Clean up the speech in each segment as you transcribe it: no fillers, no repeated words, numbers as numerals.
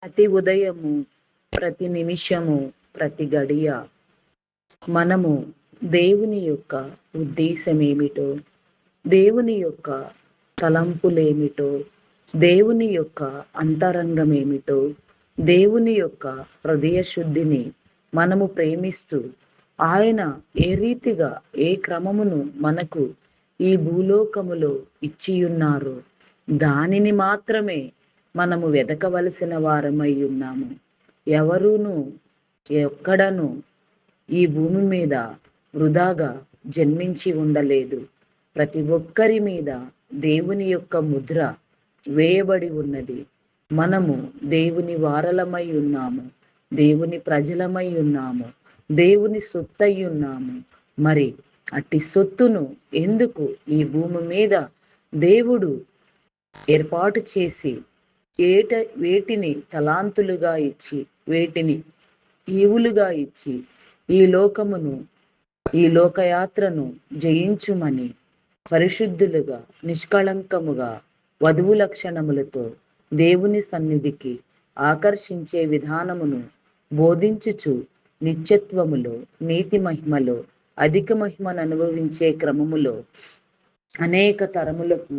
ప్రతి ఉదయము, ప్రతి నిమిషము, ప్రతి గడియ మనము దేవుని యొక్క ఉద్దేశమేమిటో, దేవుని యొక్క తలంపులేమిటో, దేవుని యొక్క అంతరంగమేమిటో, దేవుని యొక్క హృదయ శుద్ధిని మనము ప్రేమిస్తూ ఆయన ఏ రీతిగా ఏ క్రమమును మనకు ఈ భూలోకములో ఇచ్చియున్నారో దానిని మాత్రమే మనము వెదకవలసిన వారమై ఉన్నాము. ఎవరును ఎక్కడను ఈ భూమి మీద వృధాగా జన్మించి ఉండలేదు. ప్రతి ఒక్కరి మీద దేవుని యొక్క ముద్ర వేయబడి ఉన్నది. మనము దేవుని వారలమై ఉన్నాము, దేవుని ప్రజలమై ఉన్నాము, దేవుని సొత్తై ఉన్నాము. మరి అట్టి సొత్తును ఎందుకు ఈ భూమి మీద దేవుడు ఏర్పాటు చేసి వేటిని తలాంతులుగా ఇచ్చి, వేటిని ఈవులుగా ఇచ్చి ఈ లోకయాత్రను జయించుమని పరిశుద్ధులుగా నిష్కళంకముగా వధువు లక్షణములతో దేవుని సన్నిధికి ఆకర్షించే విధానమును బోధించుచు నిత్యత్వములో, నీతి మహిమలో, అధిక మహిమను అనుభవించే క్రమములో అనేక తరములకు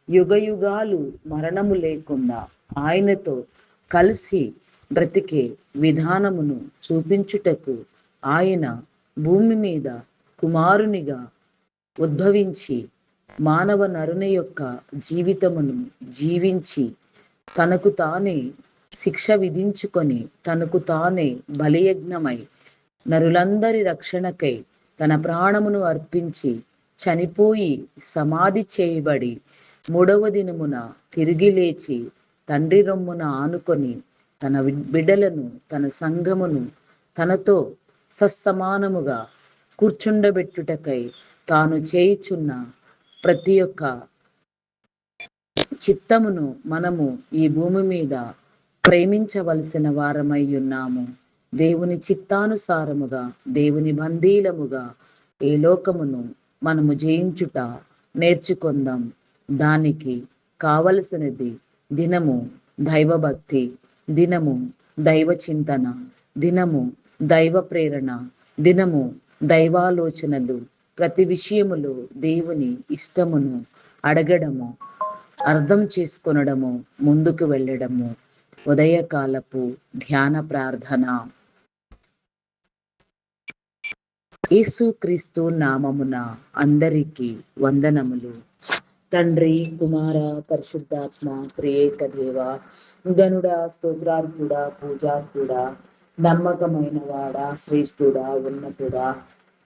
యుగయుగాలు మరణము లేకుండా ఆయనతో కలిసి బ్రతికే విధానమును చూపించుటకు ఆయన భూమి మీద కుమారునిగా ఉద్భవించి మానవ నరుని యొక్క జీవితమును జీవించి తనకు తానే శిక్ష విధించుకొని తనకు తానే బలియజ్ఞమై నరులందరి రక్షణకై తన ప్రాణమును అర్పించి చనిపోయి సమాధి చేయబడి 3వ దినమున తిరిగి లేచి తండ్రి రొమ్మున ఆనుకొని తన బిడ్డలను, తన సంఘమును తనతో సస్సమానముగా కూర్చుండబెట్టుటకై తాను చేయుచున్న ప్రతి ఒక్క చిత్తమును మనము ఈ భూమి మీద ప్రేమించవలసిన వారమై ఉన్నాము. దేవుని చిత్తానుసారముగా, దేవుని బంధీలముగా ఈ లోకమును మనము జయించుట నేర్చుకుందాం. దానికి కావలసినది దినము దైవభక్తి, దినము దైవ చింతన, దినము దైవ ప్రేరణ, దినము దైవాలోచనలు, ప్రతి విషయములో దేవుని ఇష్టమును అడగడము, అర్థం చేసుకొనడము, ముందుకు వెళ్ళడము. ఉదయకాలపు ధ్యాన ప్రార్థన. యేసుక్రీస్తు నామమున అందరికీ వందనములు. తండ్రి, కుమార, పరిశుద్ధాత్మ త్రియేక దేవ, గనుడా, స్తోత్రార్హుడా, పూజార్హుడా, నమ్మకమైన వాడా, శ్రేష్ఠుడా, ఉన్నతుడా,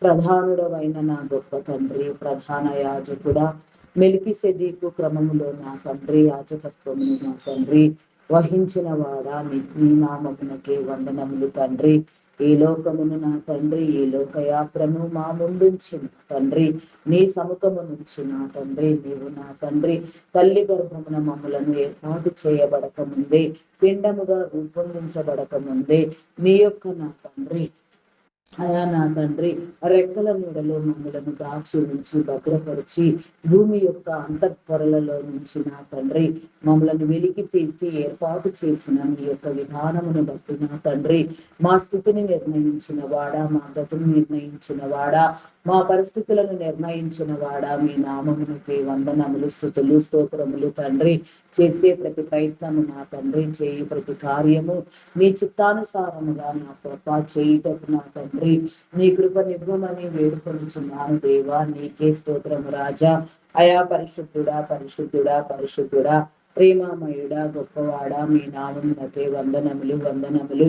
ప్రధానుడవైన నా గొప్ప తండ్రి, ప్రధాన యాజకుడా, మెల్కీసెదెకు క్రమములో నా తండ్రి, యాజకత్వమును నా తండ్రి వహించిన వాడా, నీ నామమునకే వందనములు తండ్రి. ఈ లోకమును నా తండ్రి, ఈ లోకయాత్రను మా ముందుంచిన తండ్రి, నీ సముఖము నుంచి నా తండ్రి, నీవు నా తండ్రి తల్లి గర్భమున మమ్ములను ఏర్పాటు చేయబడక ముందే, పిండముగా రూపొందించబడక ముందే నీ యొక్క నా తండ్రి అయా నా తండ్రి రెక్కల నీడలో మమ్మలను దాచి ఉంచి భద్రపరిచి భూమి యొక్క అంతఃపొరలలో నుంచి నా తండ్రి మమ్మలను వెలికి తీసి ఏర్పాటు చేసిన మీ యొక్క విధానమును బట్టి నా తండ్రి మా స్థితిని నిర్ణయించిన వాడా, మా గతిని నిర్ణయించిన వాడా, మా పరిస్థితులను నిర్ణయించిన వాడా, మీ నామమునకి వందనములు, స్తుతులు, స్తోత్రములు తండ్రి. చేసే ప్రతి ప్రయత్నము నా తండ్రి, చేయి ప్రతి కార్యము మీ చిత్తానుసారముగా నా కృప చేయుటకు నా తండ్రి నీ కృప నివ్వమని వేడుకొనుచున్నాను దేవా. నీకే స్తోత్రము రాజా. అయా పరిశుద్ధుడా, పరిశుద్ధుడా, పరిశుద్ధుడా, ప్రేమామయుడా, గొప్పవాడా, మీ నామమునకే వందనములు, వందనములు,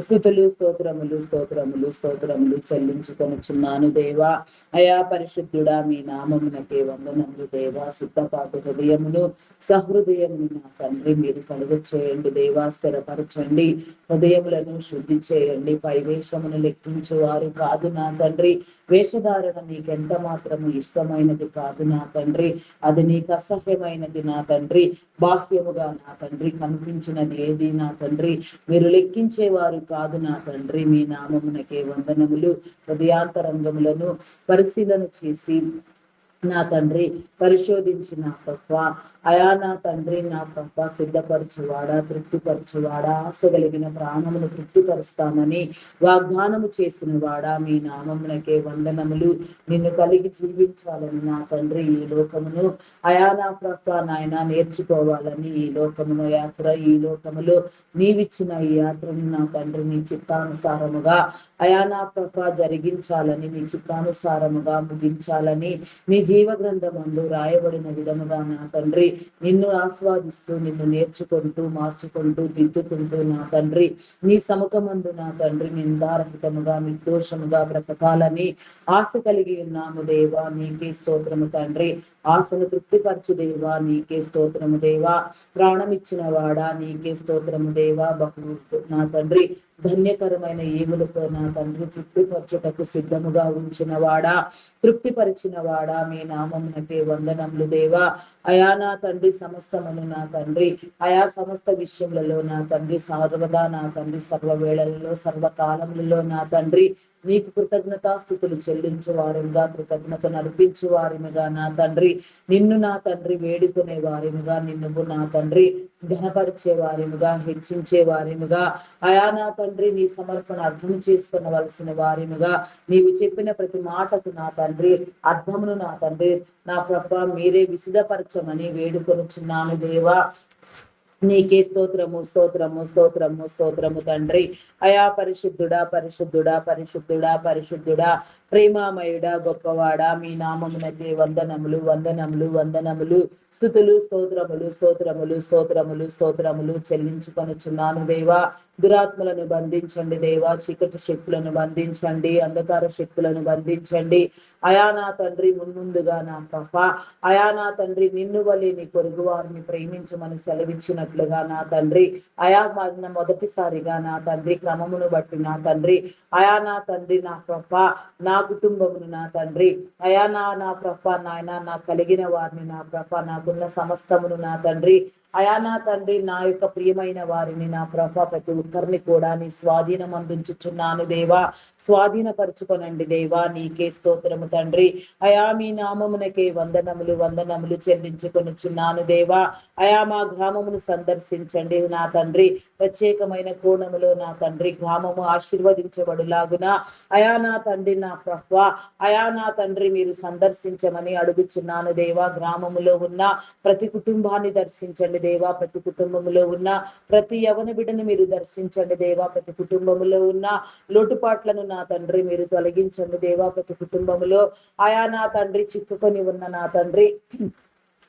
స్తుతులు, స్తోత్రములు, స్తోత్రములు, స్తోత్రములు చెల్లించుకొనుచున్నాను దేవా. అయా పరిశుద్ధుడా, మీ నామమునకే వందనములు దేవా. సిద్ధపాటు హృదయమును, సహృదయమును నా తండ్రి మీరు కలుగ చేయండి దేవా. స్థిరపరచండి, హృదయములను శుద్ధి చేయండి. పైవేషమును లెక్కించువారు కాదు నా తండ్రి. వేషధారణ నీకెంత మాత్రము ఇష్టమైనది కాదు నా తండ్రి, అది నీకు అసహ్యమైనది నా తండ్రి. బాహ్యముగా నా తండ్రి కనిపించినది ఏది నా తండ్రి మీరు లెక్కించేవారు కాదు నా తండ్రి. మీ నామమునకే వందనములు. హృదయాంతరంగములను పరిశీలన చేసి నా తండ్రి పరిశోధించి నా ప్రభా, అయా నా తండ్రి నా ప్రభా సిద్ధపరచువాడా, తృప్తిపరచువాడా, ఆశ కలిగిన ప్రాణమును తృప్తిపరుస్తామని వాగ్దానము చేసిన వాడా, మీ నామమునకే వందనములు. నిన్ను కలిగి జీవించాలని నా తండ్రి ఈ లోకమును అయా నా ప్రభా నాయన నేర్చుకోవాలని ఈ లోకమును యాత్ర, ఈ లోకములో నీవిచ్చిన ఈ యాత్రను నా తండ్రి నీ చిత్తానుసారముగా అయా నా ప్రభా జరిగించాలని, నీ చిత్తానుసారముగా ముగించాలని నీ జీవ గ్రంథమందు రాయబడిన విధముగా నా తండ్రి నిన్ను ఆస్వాదిస్తూ, నిన్ను నేర్చుకుంటూ, మార్చుకుంటూ, దిద్దుకుంటూ నా తండ్రి నీ సముఖమందు నా తండ్రి నిందారహితముగా, నిర్దోషముగా బ్రతకాలని ఆశ కలిగి ఉన్నాము దేవా. నీకే స్తోత్రము తండ్రి. ఆశను తృప్తిపరచు దేవా, నీకే స్తోత్రము దేవా. ప్రాణమిచ్చిన వాడా, నీకే స్తోత్రము దేవా. బహు నా తండ్రి ధన్యకరమైన ఈవులతో నా తండ్రి తృప్తిపరచుటకు సిద్ధముగా ఉంచిన వాడా, తృప్తిపరిచిన వాడా, మీ నామమునకే వందనములు దేవా. అయా నా తండ్రి సమస్తమును నా తండ్రి అయా సమస్త విషయములలో నా తండ్రి సర్వదా నా తండ్రి సర్వవేళలలో సర్వకాలములలో నా తండ్రి నీకు కృతజ్ఞతాస్థుతులు చెల్లించు వారిగా, కృతజ్ఞత నడిపించు వారిగా నా తండ్రి నిన్ను నా తండ్రి వేడుకునే వారిగా, నిన్ను నా తండ్రి ఘనపరిచే వారిగా, హెచ్చించే వారిగా, అయా నా తండ్రి నీ సమర్పణ అర్థం చేసుకునవలసిన వారిగా, నీవు చెప్పిన ప్రతి మాటకు నా తండ్రి అర్థమును నా తండ్రి నా ప్రభా మీరే విసిదపరచమని వేడుకొనుచున్నాను దేవా. నీకే స్తోత్రము, స్తోత్రము, స్తోత్రము, స్తోత్రము తండ్రి. అయా పరిశుద్ధుడా, పరిశుద్ధుడా, పరిశుద్ధుడా, పరిశుద్ధుడా, ప్రేమామయుడా, గొప్పవాడా, మీ నామమునకే వందనములు, వందనములు, వందనములు, స్తుతులు, స్తోత్రములు, స్తోత్రములు, స్తోత్రములు, స్తోత్రములు చెల్లించుకొనుచున్నాను దేవా. దురాత్మలను బంధించండి దేవా, చీకటి శక్తులను బంధించండి, అంధకార శక్తులను బంధించండి. అయా నా తండ్రి మున్ముందుగా నా ప్రభా అయా నా తండ్రి నిన్ను వలె నీ పొరుగు వారిని ప్రేమించమని సెలవిచ్చినట్లుగా నా తండ్రి అయా మొదటిసారిగా నా తండ్రి క్రమమును బట్టి నా తండ్రి అయా నా తండ్రి నా ప్రభా నా కుటుంబమును నా తండ్రి అయా నా ప్రభా నాయన నా కలిగిన వారిని నా ప్రభా నాకున్న సమస్తమును నా తండ్రి అయా నా తండ్రి నా యొక్క ప్రియమైన వారిని నా ప్రభా ప్రతి ఒక్కరిని కూడా నీ స్వాధీనం అందించుచున్నాను దేవా. స్వాధీనపరచుకొనండి దేవా. నీకే స్తోత్రము తండ్రి. అయా మీ నామమునకే వందనములు, వందనములు చెల్లించుకొనుచున్నాను దేవా. అయా మా గ్రామమును సందర్శించండి నా తండ్రి. ప్రత్యేకమైన కోణములో నా తండ్రి గ్రామము ఆశీర్వదించబడులాగున అయా నా తండ్రి నా ప్రభా అయా నా తండ్రి మీరు సందర్శించమని అడుగుచున్నాను దేవా. గ్రామములో ఉన్న ప్రతి కుటుంబాన్ని దర్శించండి దేవా. ప్రతి కుటుంబములో ఉన్న ప్రతి యవన బిడ్డను మీరు దర్శించండి దేవా. ప్రతి కుటుంబములో ఉన్న లోటుపాట్లను నా తండ్రి మీరు తొలగించండి దేవా. ప్రతి కుటుంబములో అయా నా తండ్రి చిక్కుకొని ఉన్న నా తండ్రి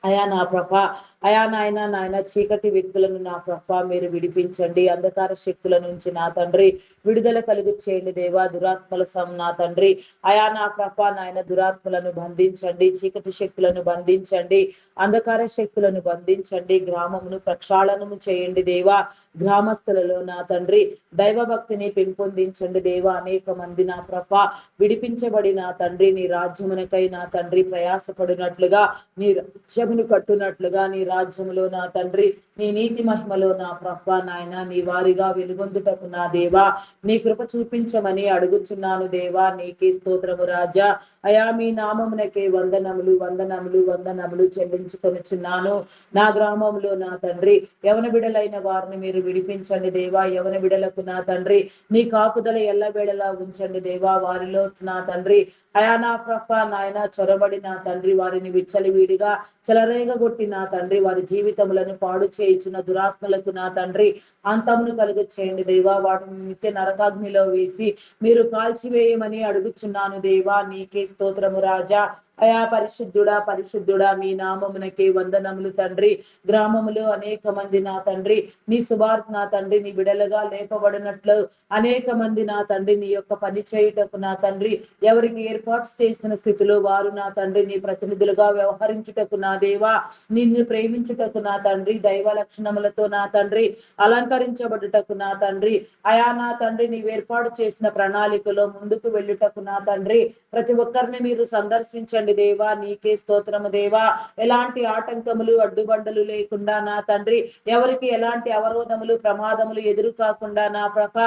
అయా నా ప్రభా అయా నాయన చీకటి వ్యక్తులను నా ప్రభా మీరు విడిపించండి. అంధకార శక్తుల నుంచి నా తండ్రి విడుదల కలుగు చేయండి దేవా. దురాత్మల నా తండ్రి అయా నా ప్రభా నాయన దురాత్మలను బంధించండి, చీకటి శక్తులను బంధించండి, అంధకార శక్తులను బంధించండి. గ్రామమును ప్రక్షాళనము చేయండి దేవా. గ్రామస్తులలో నా తండ్రి దైవ భక్తిని పెంపొందించండి దేవా. అనేక మంది నా ప్రభా విడిపించబడి నా తండ్రి నీ రాజ్యమునకై నా తండ్రి ప్రయాసపడినట్లుగా, నీ రాజ్యమును కట్టునట్లుగా, నీ రాజ్యములో నా తండ్రి నీ నీతి మహిమలో నా ప్రభా నాయన నీ వారిగా వెలుగొందుటకు నా దేవా నీ కృప చూపించమని అడుగుచున్నాను దేవా. నీకే స్తోత్రము రాజా. అయా మీ నామమునకే వందనములు, వందనములు, వందనములు చెల్లించుకొనుచున్నాను. నా గ్రామంలో నా తండ్రి యవన బిడలైన వారిని మీరు విడిపించండి దేవా. యవన బిడలకు నా తండ్రి నీ కాపుదల ఎల్లవేళలా ఉంచండి దేవా. వారిలో నా తండ్రి అయా నా ప్రభా నాయన చొరబడి నా తండ్రి వారిని విచ్చలివీడిగా చెలరేగగొట్టి నా తండ్రి వారి జీవితములను పాడు చేయుచున్న దురాత్మలకు నా తండ్రి అంతమును కలుగు చేయండి దేవా. వాటిని నిత్య నరకాగ్నిలో వేసి మీరు కాల్చివేయమని అడుగుచున్నాను దేవా. నీకే స్తోత్రము రాజా. అయా పరిశుద్ధుడా, పరిశుద్ధుడా, మీ నామమునకే వందనములు తండ్రి. గ్రామములో అనేక మంది నా తండ్రి నీ సువార్త నా తండ్రి నీ బిడలుగా లేపబడినట్లు అనేక మంది నా తండ్రి నీ యొక్క పని చేయుటకు నా తండ్రి ఎవరికి ఏర్పాటు చేసిన స్థితిలో వారు నా తండ్రి నీ ప్రతినిధులుగా వ్యవహరించుటకు నా దేవా, నిన్ను ప్రేమించుటకు నా తండ్రి దైవ లక్షణములతో నా తండ్రి అలంకరించబడుటకు నా తండ్రి అయా నా తండ్రి నీవు ఏర్పాటు చేసిన ప్రణాళికలో ముందుకు వెళ్ళుటకు నా తండ్రి ప్రతి ఒక్కరిని మీరు సందర్శించండి నడిపించండి దేవా, నీకే స్తోత్రము దేవా. ఎలాంటి ఆటంకములు అడ్డుబండలు లేకుండా నా తండ్రి, ఎవరికి ఎలాంటి అవరోధములు ప్రమాదములు ఎదురు కాకుండా నా ప్రభ,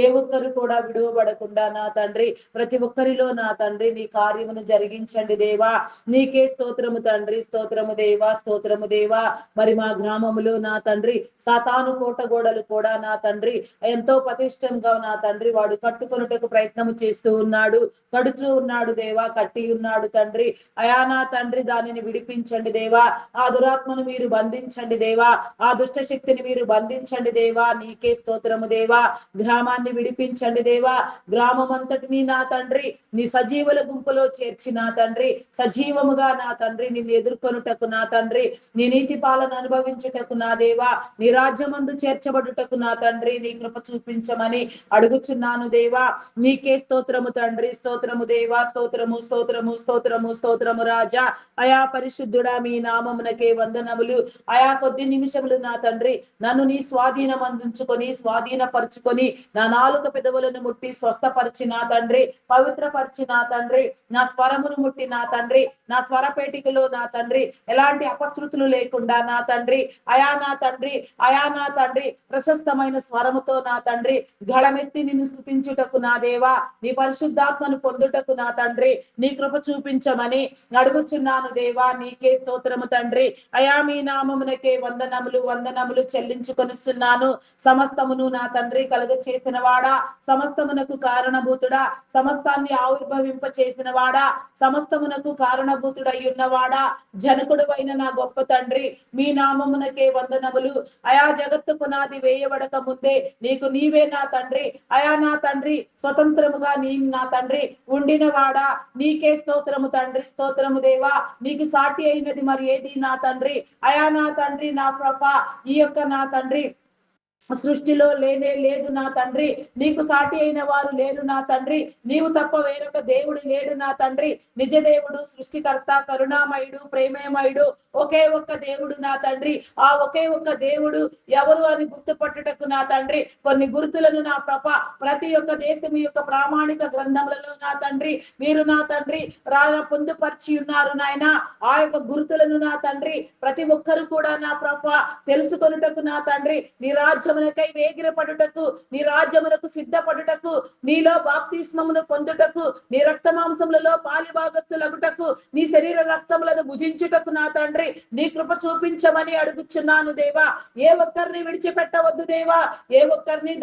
ఏ ఒక్కరు కూడా విడువబడకుండా నా తండ్రి, ప్రతి ఒక్కరిలో నా తండ్రి నీ కార్యమును జరిగించండి దేవా. నీకే స్తోత్రము తండ్రి, స్తోత్రము దేవా, స్తోత్రము దేవా. మరి మా గ్రామములో నా తండ్రి సాతాను కోట గోడలు కూడా నా తండ్రి ఎంతో పటిష్టంగా నా తండ్రి వాడు కట్టుకొనుటకు ప్రయత్నము చేస్తూ ఉన్నాడు, కడుచూ ఉన్నాడు దేవా, కట్టి ఉన్నాడు తండ్రి. అయా నా తండ్రి దానిని విడిపించండి దేవా. ఆ దురాత్మను మీరు బంధించండి దేవా, ఆ దుష్ట శక్తిని మీరు బంధించండి దేవా. నీకే స్తోత్రము దేవా. గ్రామాన్ని విడిపించండి దేవా. గ్రామం అంతటిని నా తండ్రి నీ సజీవుల గుంపులో చేర్చి నా తండ్రి సజీవముగా నా తండ్రి నిన్ను ఎదుర్కొనుటకు నా తండ్రి, నీ నీతి పాలన అనుభవించుటకు నా దేవా, నీ రాజ్యమందు చేర్చబడుటకు నా తండ్రి నీ కృప చూపించమని అడుగుచున్నాను దేవా. నీకే స్తోత్రము తండ్రి, స్తోత్రము దేవా, స్తోత్రము స్తోత్రము స్తోత్రము స్తోత్రము రాజా. అయా పరిశుద్ధుడా మీ నామమునకే వందనములు. అయా కొద్ది నిమిషములు నా తండ్రి నన్ను నీ స్వాధీనం అందించుకొని స్వాధీనపరుచుకొని నా నాలుక పెదవులను ముట్టి స్వస్థపరిచి నా తండ్రి, పవిత్రపరిచి నా తండ్రి, నా స్వరమును ముట్టి నా తండ్రి, నా స్వరపేటికలో నా తండ్రి ఎలాంటి అపశృతులు లేకుండా నా తండ్రి, అయా నా తండ్రి, అయా నా తండ్రి ప్రశస్తమైన స్వరముతో నా తండ్రి గళమెత్తి నిన్ను స్తుతించుటకు నా దేవా, నీ పరిశుద్ధాత్మను పొందుటకు నా తండ్రి నీ కృప చూపించమని అడుగుచున్నాను దేవా. నీకే స్తోత్రము తండ్రి. అయా మీ నామమునకే వందనములు వందనములు చెల్లించుకొనిస్తున్నాను. సమస్తమును నా తండ్రి కలుగ చేసిన వాడా, సమస్తమునకు కారణభూతుడా, సమస్తాన్ని ఆవిర్భవింప చేసిన వాడా, సమస్తమునకు కారణభూతుడై ఉన్నవాడా, జనకుడువైన నా గొప్ప తండ్రి మీ నామమునకే వందనములు. అయా జగత్తు పునాది వేయబడక ముందే నీకు నీవే నా తండ్రి, అయా నా తండ్రి స్వతంత్రముగా నీ నా తండ్రి ఉండిన వాడా. నీకే స్తోత్రము తండ్రి, స్తోత్రము దేవా. నీకు సాటి అయినది మరి ఏది నా తండ్రి, అయా నా తండ్రి నా ప్రభ. ఈ యొక్క నా తండ్రి సృష్టిలో లేనే లేదు నా తండ్రి, నీకు సాటి అయిన వారు లేరు నా తండ్రి, నీవు తప్ప వేరొక దేవుడు లేడు నా తండ్రి. నిజ దేవుడు, సృష్టికర్త, కరుణామయుడు, ప్రేమమయుడు ఒకే ఒక్క దేవుడు నా తండ్రి. ఆ ఒకే ఒక్క దేవుడు ఎవరు అని గుర్తుపట్టుటకు నా తండ్రి కొన్ని గుర్తులను నా ప్రభ ప్రతి ఒక్క దేశం యొక్క ప్రామాణిక గ్రంథములలో నా తండ్రి మీరు నా తండ్రి పొందుపరిచి ఉన్నారు నాయన. ఆ యొక్క గుర్తులను నా తండ్రి ప్రతి ఒక్కరు కూడా నా ప్రభ తెలుసుకొనుటకు నా తండ్రి నీ రాజ్యమునకై వేగిరపడుటకు, నీ రాజ్యమునకు సిద్ధపడుటకు, నీలో బాప్తిస్మమును పొందుటకు, నీ రక్త మాంసములలో పాలిభాగస్తులగుటకు, నీ శరీర రక్తములను భుజించుటకు నా తండ్రి నీ కృప చూపించమని అడుగుచున్నాను దేవా. ఏ ఒక్కరిని విడిచిపెట్టవద్దు దేవా, ఏ ఒక్కరిని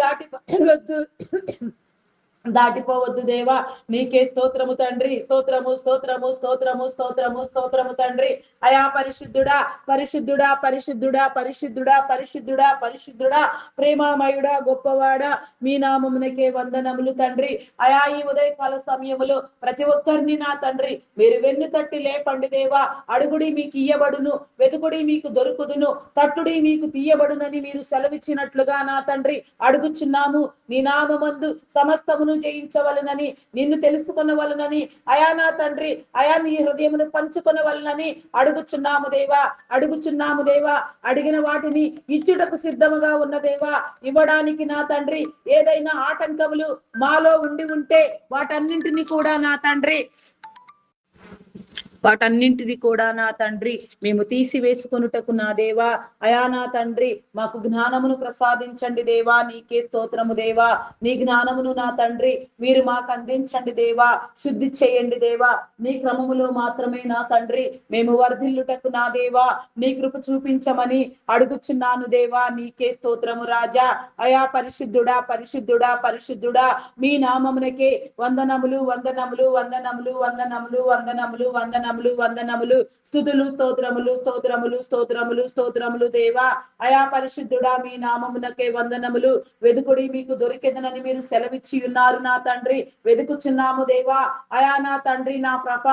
దాటిపోవద్దు దేవా. నీకే స్తోత్రము తండ్రి, స్తోత్రము స్తోత్రము స్తోత్రము స్తోత్రము స్తోత్రము తండ్రి. అయా పరిశుద్ధుడా పరిశుద్ధుడా పరిశుద్ధుడా పరిశుద్ధుడా పరిశుద్ధుడా పరిశుద్ధుడా, ప్రేమమయుడా, గొప్పవాడా, మీ నామమునకే వందనములు తండ్రి. అయా ఈ ఉదయకాల సమయములో ప్రతి ఒక్కరిని నా తండ్రి మీరు వెన్ను తట్టి లేపండి దేవా. అడుగుడి మీకు ఇయ్యబడును, వెతుకుడి మీకు దొరుకుదును, తట్టుడి మీకు తీయబడునని మీరు సెలవిచ్చినట్లుగా నా తండ్రి అడుగుచున్నాము. నీ నామమందు సమస్తమును జయించవలనని, నిన్ను తెలుసుకొనవలనని, అయా నా తండ్రి అయా నీ హృదయమును పంచుకొనవలనని అడుగుచున్నాము దేవా, అడుగుచున్నాము దేవా. అడిగిన వాటిని ఇచ్చుటకు సిద్ధముగా ఉన్న దేవా, ఇవ్వడానికి నా తండ్రి ఏదైనా ఆటంకములు మాలో ఉండి ఉంటే వాటన్నింటినీ కూడా నా తండ్రి వాటన్నింటిది కూడా నా తండ్రి మేము తీసివేసుకొనుటకు నా దేవా, అయా నా తండ్రి మాకు జ్ఞానమును ప్రసాదించండి దేవా. నీకే స్తోత్రము దేవా. నీ జ్ఞానమును నా తండ్రి మీరు మాకు అందించండి దేవా. శుద్ధి చేయండి దేవా. నీ క్రమములో మాత్రమే నా తండ్రి మేము వర్ధిల్లుటకు నా దేవా నీ కృప చూపించమని అడుగుచున్నాను దేవా. నీకే స్తోత్రము రాజా. అయా పరిశుద్ధుడా పరిశుద్ధుడా పరిశుద్ధుడా, మీ నామమునకే వందనములు వందనములు వందనములు వందనములు వందనములు వందనములు వందనములు స్తుతులు స్తోత్రములు స్తోత్రములు స్తోత్రములు స్తోత్రములు దేవా. అయా పరిశుద్ధుడా మీ నామమునకే వందనములు. వెదుకుడి మీకు దొరికెదనని మీరు సెలవిచ్చి ఉన్నారు నా తండ్రి, వెదుకుచున్నాము దేవా. అయా నా తండ్రి నా ప్రభ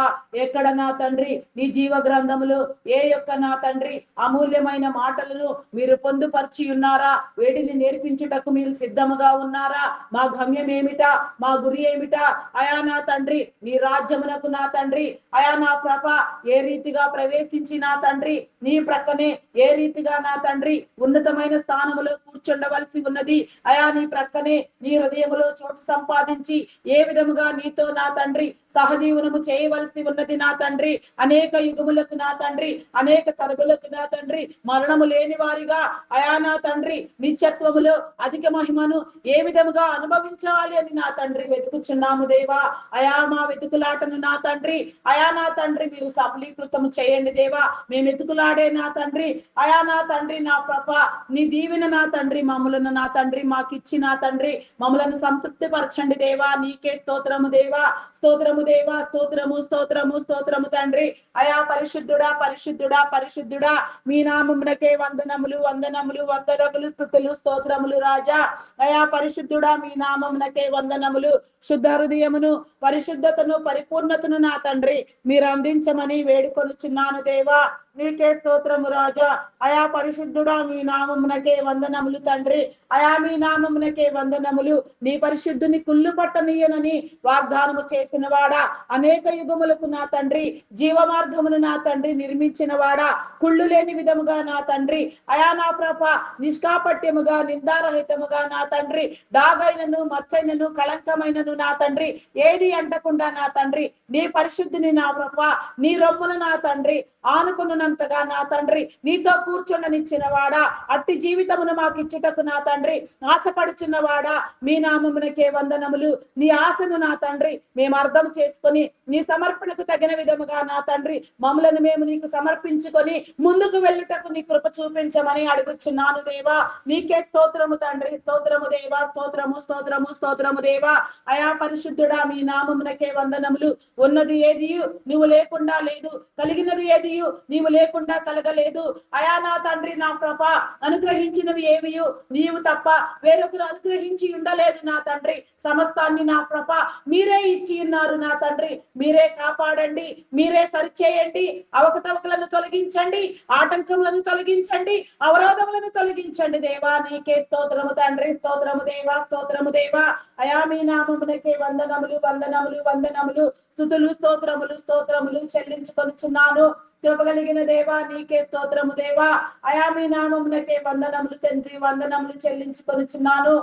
ఎక్కడ నా తండ్రి నీ జీవ గ్రంథములు ఏ యొక్క నా తండ్రి అమూల్యమైన మాటలను మీరు పొందుపరిచి ఉన్నారా, వేటిని నేర్పించుటకు మీరు సిద్ధముగా ఉన్నారా, మా గమ్యం ఏమిటా, మా గురి ఏమిటా, అయా నా తండ్రి నీ రాజ్యమునకు నా తండ్రి అయా నా ప్రభ ఏ రీతిగా ప్రవేశించి నా తండ్రి నీ ప్రక్కనే ఏ రీతిగా నా తండ్రి ఉన్నతమైన స్థానములో కూర్చుండవలసి ఉన్నది, అయా నీ ప్రక్కనే నీ హృదయములో చోటు సంపాదించి ఏ విధముగా నీతో నా తండ్రి సహజీవనము చేయవలసి ఉన్నది నా తండ్రి. అనేక యుగములకు నా తండ్రి, అనేక తరములకు నా తండ్రి మరణము లేని వారిగా అయా నా తండ్రి నిత్యత్వములో అధిక మహిమను ఏ విధముగా అనుభవించాలి అని నా తండ్రి వెతుకుచున్నాము దేవా. అయా మా వెతుకులాటను నా తండ్రి, అయా నా తండ్రి మీరు సఫలీకృతము చేయండి దేవా. మేము వెతుకులాడే నా తండ్రి, అయా నా తండ్రి నా ప్రభ నీ దీవెన నా తండ్రి మమ్మలను నా తండ్రి మాకిచ్చి నా తండ్రి మమ్మలను సంతృప్తి పరచండి దేవా. నీకే స్తోత్రము దేవా, స్తోత్రము దేవా, స్తోత్రము స్తోత్రము స్తోత్రము తండ్రి. అయా పరిశుద్ధుడా పరిశుద్ధుడా పరిశుద్ధుడా మీ నామమునకే వందనములు వందనములు వందనములు స్తుతులు స్తోత్రములు రాజా. అయా పరిశుద్ధుడా మీ నామమునకే వందనములు. శుద్ధ హృదయమును పరిశుద్ధతను పరిపూర్ణతను నా తండ్రి మీరు అందించమని వేడుకొనుచున్నాను దేవా. నీకే స్తోత్రము రాజా. అయా పరిశుద్ధుడా మీ నామమునకే వందనములు తండ్రి. అయా మీ నామమునకే వందనములు. నీ పరిశుద్ధుని కుళ్ళు పట్టనీయనని వాగ్దానము చేసిన వాడా, అనేక యుగములకు నా తండ్రి జీవ మార్గమును నా తండ్రి నిర్మించిన వాడా, కుళ్ళు లేని విధముగా నా తండ్రి అయా నా ప్రభ నిష్కాపట్యముగా నిందారహితముగా నా తండ్రి డాగైనను మచ్చైనను కళంకమైనను నా తండ్రి ఏది అంటకుండా నా తండ్రి నీ పరిశుద్ధిని నా ప్రభ నీ రొమ్మును నా తండ్రి ఆనుకున్నంతగా నా తండ్రి నీతో కూర్చుండనిచ్చిన వాడా, అట్టి జీవితమును మాకు ఇచ్చుటకు నా తండ్రి ఆశపడుచున్నవాడా మీ నామమునకే వందనములు. నీ ఆశను నా తండ్రి మేము అర్థం చేసుకొని నీ సమర్పణకు తగిన విధముగా నా తండ్రి మమ్మలను మేము నీకు సమర్పించుకొని ముందుకు వెళ్ళుటకు నీ కృప చూపించమని అడుగుచున్నాను దేవా. నీకే స్తోత్రము తండ్రి, స్తోత్రము దేవా, స్తోత్రము స్తోత్రము స్తోత్రము దేవా. అయా పరిశుద్ధుడా మీ నామమునకే వందనములు. ఉన్నది ఏది నువ్వు లేకుండా లేదు, కలిగినది ఏది నీవు లేకుండా కలగలేదు. అయా నా తండ్రి నా ప్రభ అనుగ్రహించినవి ఏవి నీవు తప్ప వేరొకరు అనుగ్రహించి ఉండలేదు నా తండ్రి. సమస్తాన్ని నా ప్రభ మీరే ఇచ్చి ఉన్నారు నా తండ్రి. మీరే కాపాడండి, మీరే సరిచేయండి, అవకతవకలను తొలగించండి, ఆటంకములను తొలగించండి, అవరోధములను తొలగించండి దేవా. నీకే స్తోత్రము తండ్రి, స్తోత్రము దేవా, స్తోత్రము దేవా. అయా మీ నామమునకే వందనములు వందనములు వందనములు స్తుతులు స్తోత్రములు స్తోత్రములు చెల్లించుకొనుచున్నాను. కృపగలిగిన దేవా నీకే స్తోత్రము దేవా. అయా మీ నామమునకే వందనములు తండ్రి, వందనములు చెల్లించుకొనుచున్నాను.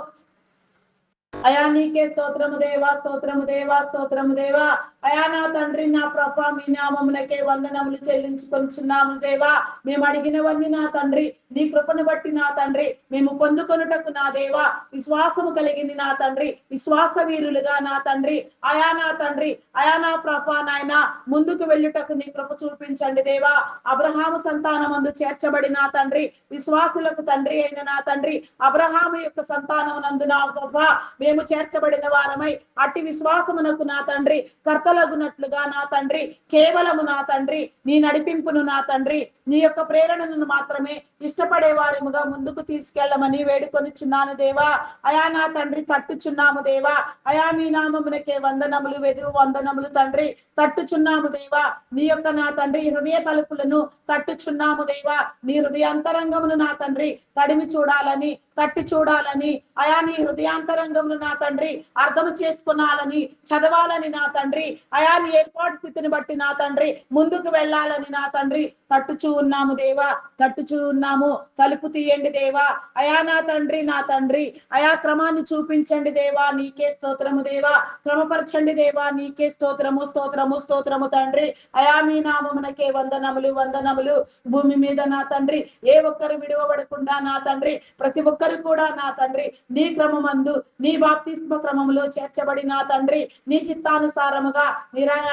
అయా నీకే స్తోత్రము దేవా, స్తోత్రము దేవా, స్తోత్రము దేవా. అయా నా తండ్రి నా ప్రభ మీ నామమునకే వందనములు చెల్లించుకొనుచున్నాము దేవా. మేము అడిగినవన్నీ నా తండ్రి నీ కృపను బట్టి నా తండ్రి మేము పొందుకొనుటకు నా దేవా విశ్వాసము కలిగింది నా తండ్రి, విశ్వాస వీరులుగా నా తండ్రి అయా నా తండ్రి అయా నా ప్రభ నాయన ముందుకు వెళ్ళుటకు నీ కృప చూపించండి దేవా. అబ్రహాము సంతానమందు చేర్చబడి నా తండ్రి విశ్వాసులకు తండ్రి అయిన నా తండ్రి అబ్రహాము యొక్క సంతానమునందు నా ప్రభ మేము చేర్చబడిన వారమై అట్టి విశ్వాసమునకు నా తండ్రి కర్తలగునట్లుగా నా తండ్రి కేవలము నా తండ్రి నీ నడిపింపును నా తండ్రి నీ యొక్క ప్రేరణను మాత్రమే ఇష్టపడే వారిముగా ముందుకు తీసుకెళ్లమని వేడుకొనిచున్నాను దేవా. అయా నా తండ్రి తట్టుచున్నాము దేవా. అయా మీ నామమునకే వందనములు వెదువు వందనములు తండ్రి తట్టుచున్నాము దేవా. నీ యొక్క నా తండ్రి హృదయ తలుపులను తట్టుచున్నాము దేవా. నీ హృదయాంతరంగమును నా తండ్రి తడిమి చూడాలని తట్టి చూడాలని అయా నీ హృదయాంతరంగమును నా తండ్రి అర్థం చేసుకున్నాలని చదవాలని నా తండ్రి అయా నీ ఏర్పాటు స్థితిని బట్టి నా తండ్రి ముందుకు వెళ్ళాలని నా తండ్రి తట్టుచూ ఉన్నాము దేవా, తట్టుచూ ఉన్నాము. తలుపు తీయండి దేవా. అయా నా తండ్రి అయా క్రమాన్ని చూపించండి దేవా. నీకే స్తోత్రము దేవా. క్రమపరచండి దేవా. నీకే స్తోత్రము స్తోత్రము స్తోత్రము తండ్రి. అయా మీ నామమునకే వందనములు వందనములు. భూమి మీద నా తండ్రి ఏ ఒక్కరు విడువబడకుండా నా తండ్రి ప్రతి ఒక్కరు కూడా నా తండ్రి నీ క్రమమందు నీ బాప్తిస్మ క్రమములో చేర్చబడి నా తండ్రి నీ చిత్తానుసారముగా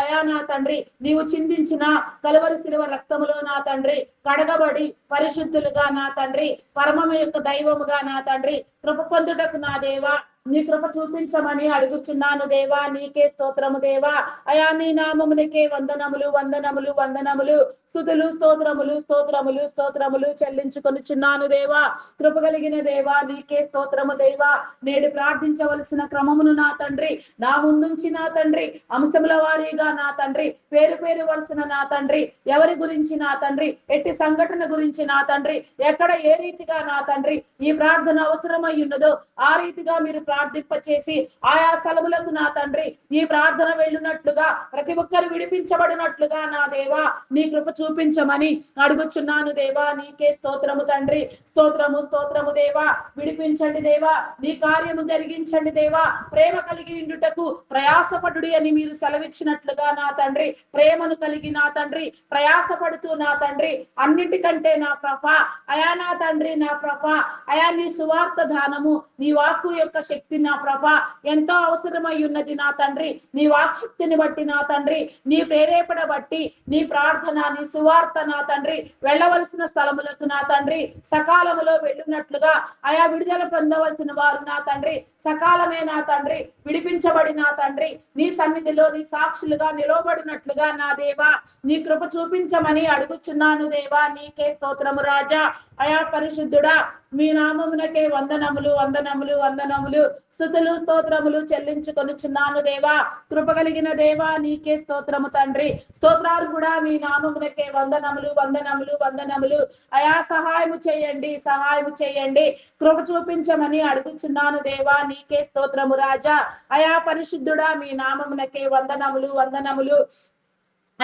అయా నా తండ్రి నీవు చిందించిన కలువరి శిలువ రక్తములో నా తండ్రి కడగబడి పరిశుద్ధులుగా నా తండ్రి పరమము యొక్క దైవముగా నా తండ్రి కృప పొందుటకు నా దేవా నీ కృప చూపించమని అడుగుచున్నాను దేవా. నీకే స్తోత్రము దేవా. అయా మీ నామమునికే వందనములు వందనములు వందనములు స్తుతులు స్తోత్రములు స్తోత్రములు స్తోత్రములు చెల్లించుకొనుచున్నాను దేవా. కృప కలిగిన దేవా నీకే స్తోత్రము దేవా. నేడు ప్రార్థించవలసిన క్రమమును నా తండ్రి నా ముందుంచి నా తండ్రి అంశముల వారీగా నా తండ్రి పేరు పేరు వలసిన నా తండ్రి ఎవరి గురించి నా తండ్రి ఎట్టి సంఘటన గురించి నా తండ్రి ఎక్కడ ఏ రీతిగా నా తండ్రి ఈ ప్రార్థన అవసరమై ఉన్నదో ఆ రీతిగా మీరు ప్రార్థింపచేసి ఆయా స్థలములకు నా తండ్రి ఈ ప్రార్థన వెళ్ళునట్లుగా ప్రతి ఒక్కరు విడిపించబడినట్లుగా నా దేవా నీ కృప చూపించమని అడుగుచున్నాను దేవా. నీకే స్తోత్రము తండ్రి. స్తోత్రము స్తోత్రము దేవా. విడిపించండి దేవా. నీ కార్యము జరిగించండి దేవా. ప్రేమ కలిగి ఉండుటకు ప్రయాసపడుడి అని మీరు సెలవిచ్చినట్లుగా నా తండ్రి, ప్రేమను కలిగి నా తండ్రి ప్రయాసపడుతూ నా తండ్రి, అన్నిటికంటే నా ప్రభా అయా నా తండ్రి, నా ప్రభా అయా నీ సువార్త దానము, నీ వాక్కు యొక్క శక్తి నా ప్రభా ఎంతో అవసరమై ఉన్నది నా తండ్రి. నీ వాక్శక్తిని బట్టి నా తండ్రి, నీ ప్రేరేపణ బట్టి, నీ ప్రార్థన, నీ సువార్త నా తండ్రి వెళ్ళవలసిన స్థలములకు నా తండ్రి సకాలములో వెళ్ళున్నట్లుగా, అయా విడుదల పొందవలసిన వారు నా తండ్రి సకాలమే నా తండ్రి విడిపించబడి నా తండ్రి నీ సన్నిధిలో నీ సాక్షులుగా నిలవబడినట్లుగా నా దేవా నీ కృప చూపించమని అడుగుచున్నాను దేవా. నీకే స్తోత్రము రాజా. అయా పరిశుద్ధుడా, మీ నామమునకే వందనములు వందనములు వందనములు స్తుతులు స్తోత్రములు చెల్లించుకొనుచున్నాను దేవా. కృప కలిగిన దేవా నీకే స్తోత్రము తండ్రి. స్తోత్రాలు కూడా మీ నామమునకే వందనములు వందనములు వందనములు. అయా సహాయము చేయండి, సహాయము చేయండి, కృప చూపించమని అడుగుచున్నాను దేవా. నీకే స్తోత్రము రాజా. అయా పరిశుద్ధుడా, మీ నామమునకే వందనములు వందనములు.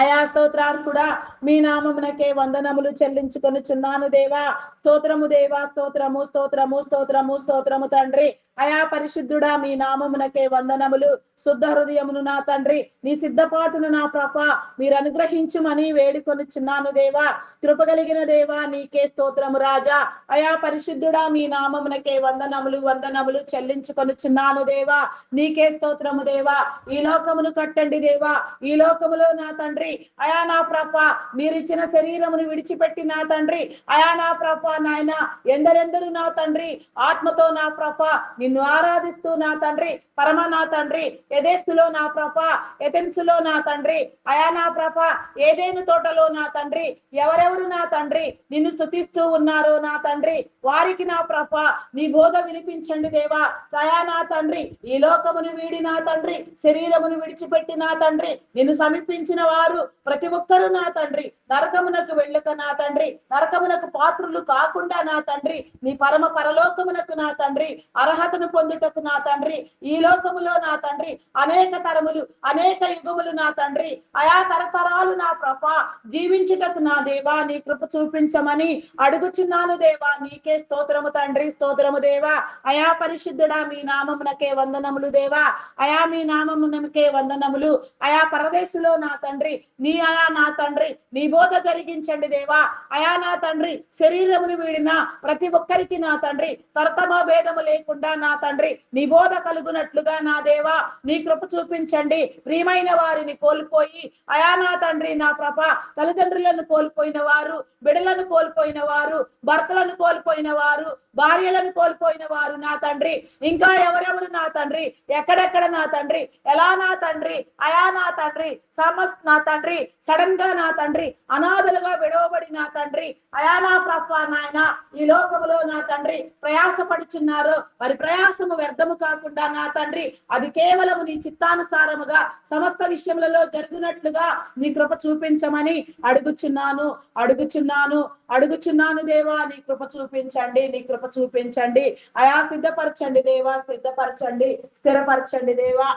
అయా స్తోత్రాలు కూడా మీ నామమునకే వందనములు చెల్లించుకొనుచున్నాను దేవా. స్తోత్రము దేవా, స్తోత్రము స్తోత్రము స్తోత్రము స్తోత్రము తండ్రి. అయా పరిశుద్ధుడా, మీ నామమునకే వందనములు. శుద్ధ హృదయమును నా తండ్రి, నీ సిద్ధపాటును నా ప్రభా మీరు అనుగ్రహించుమని వేడుకొనుచున్నాను దేవా. కృపగలిగిన దేవా నీకే స్తోత్రము రాజా. అయా పరిశుద్ధుడా, మీ నామమునకే వందనములు వందనములు చెల్లించుకొనుచున్నాను దేవా. నీకే స్తోత్రము దేవా. ఈ లోకమును కట్టండి దేవా. ఈ లోకములో నా తండ్రి అయా నా ప్రభా మీరిచ్చిన శరీరమును విడిచిపెట్టి నా తండ్రి అయా నా ప్రభా నాయన ఎందరెందరూ నా తండ్రి ఆత్మతో నా ప్రభా నిన్ను ఆరాధిస్తూ నా తండ్రి పరమ నా తండ్రి ఎదెస్సులో నా ప్రభా ఎథెన్సులో నా తండ్రి అయా నా ప్రభా ఏదేను తోటలో నా తండ్రి ఎవరెవరు నా తండ్రి నిన్ను స్తుతిస్తూ ఉన్నారో నా తండ్రి వారికి నా ప్రభా నీ బోధ వినిపించండి దేవా. అయా నా తండ్రి ఈ లోకమును వీడి నా తండ్రి శరీరమును విడిచిపెట్టి నా తండ్రి నిన్ను సమీపించిన వారు ప్రతి ఒక్కరూ నా తండ్రి నరకమునకు వెళ్ళక నా తండ్రి నరకమునకు పాత్రులు కాకుండా నా తండ్రి నీ పరమ పరలోకమునకు నా తండ్రి అర్హతను పొందుటకు నా తండ్రి ఈ లోకములో నా తండ్రి అనేక తరములు అనేక యుగములు నా తండ్రి అయా తరతరాలు నా ప్రభా జీవించుటకు నా దేవా నీ కృప చూపించమని అడుగుచున్నాను దేవా. నీకే స్తోత్రము తండ్రి. స్తోత్రము దేవా. అయా పరిశుద్ధుడా, మీ నామమునకే వందనములు దేవా. అయా మీ నామమునకే వందనములు. అయా పరదేశులో నా తండ్రి నీ అయా నా తండ్రి నీ బోధ జరిగించండి దేవా. అయా నా తండ్రి శరీరమును వీడిన ప్రతి ఒక్కరికి నా తండ్రి తరతమ భేదము లేకుండా నా తండ్రి నీ బోధ కలుగునట్లుగా నా దేవా నీ కృప చూపించండి. ప్రియమైన వారిని కోల్పోయి అయా నా తండ్రి నా ప్రభ తల్లిదండ్రులను కోల్పోయిన వారు, బిడలను కోల్పోయిన వారు, భర్తలను కోల్పోయిన వారు, భార్యలను కోల్పోయిన వారు నా తండ్రి ఇంకా ఎవరెవరు నా తండ్రి ఎక్కడెక్కడ నా తండ్రి ఎలా నా తండ్రి అయా నా తండ్రి నా తండ్రి సడన్ గా నా తండ్రి అనాథలుగా విడవబడి నా తండ్రి అయా నా ప్రభా నాయన ఈ లోకములో నా తండ్రి ప్రయాసపడుచున్నారు. వారి ప్రయాసము వ్యర్థము కాకుండా నా తండ్రి అది కేవలము నీ చిత్తానుసారముగా సమస్త విషయములలో జరుగునట్లుగా నీ కృప చూపించమని అడుగుచున్నాను అడుగుచున్నాను అడుగుచున్నాను దేవా. నీ కృప చూపించండి, నీ కృప చూపించండి. అయా సిద్ధపరచండి దేవా, సిద్ధపరచండి, స్థిరపరచండి దేవా.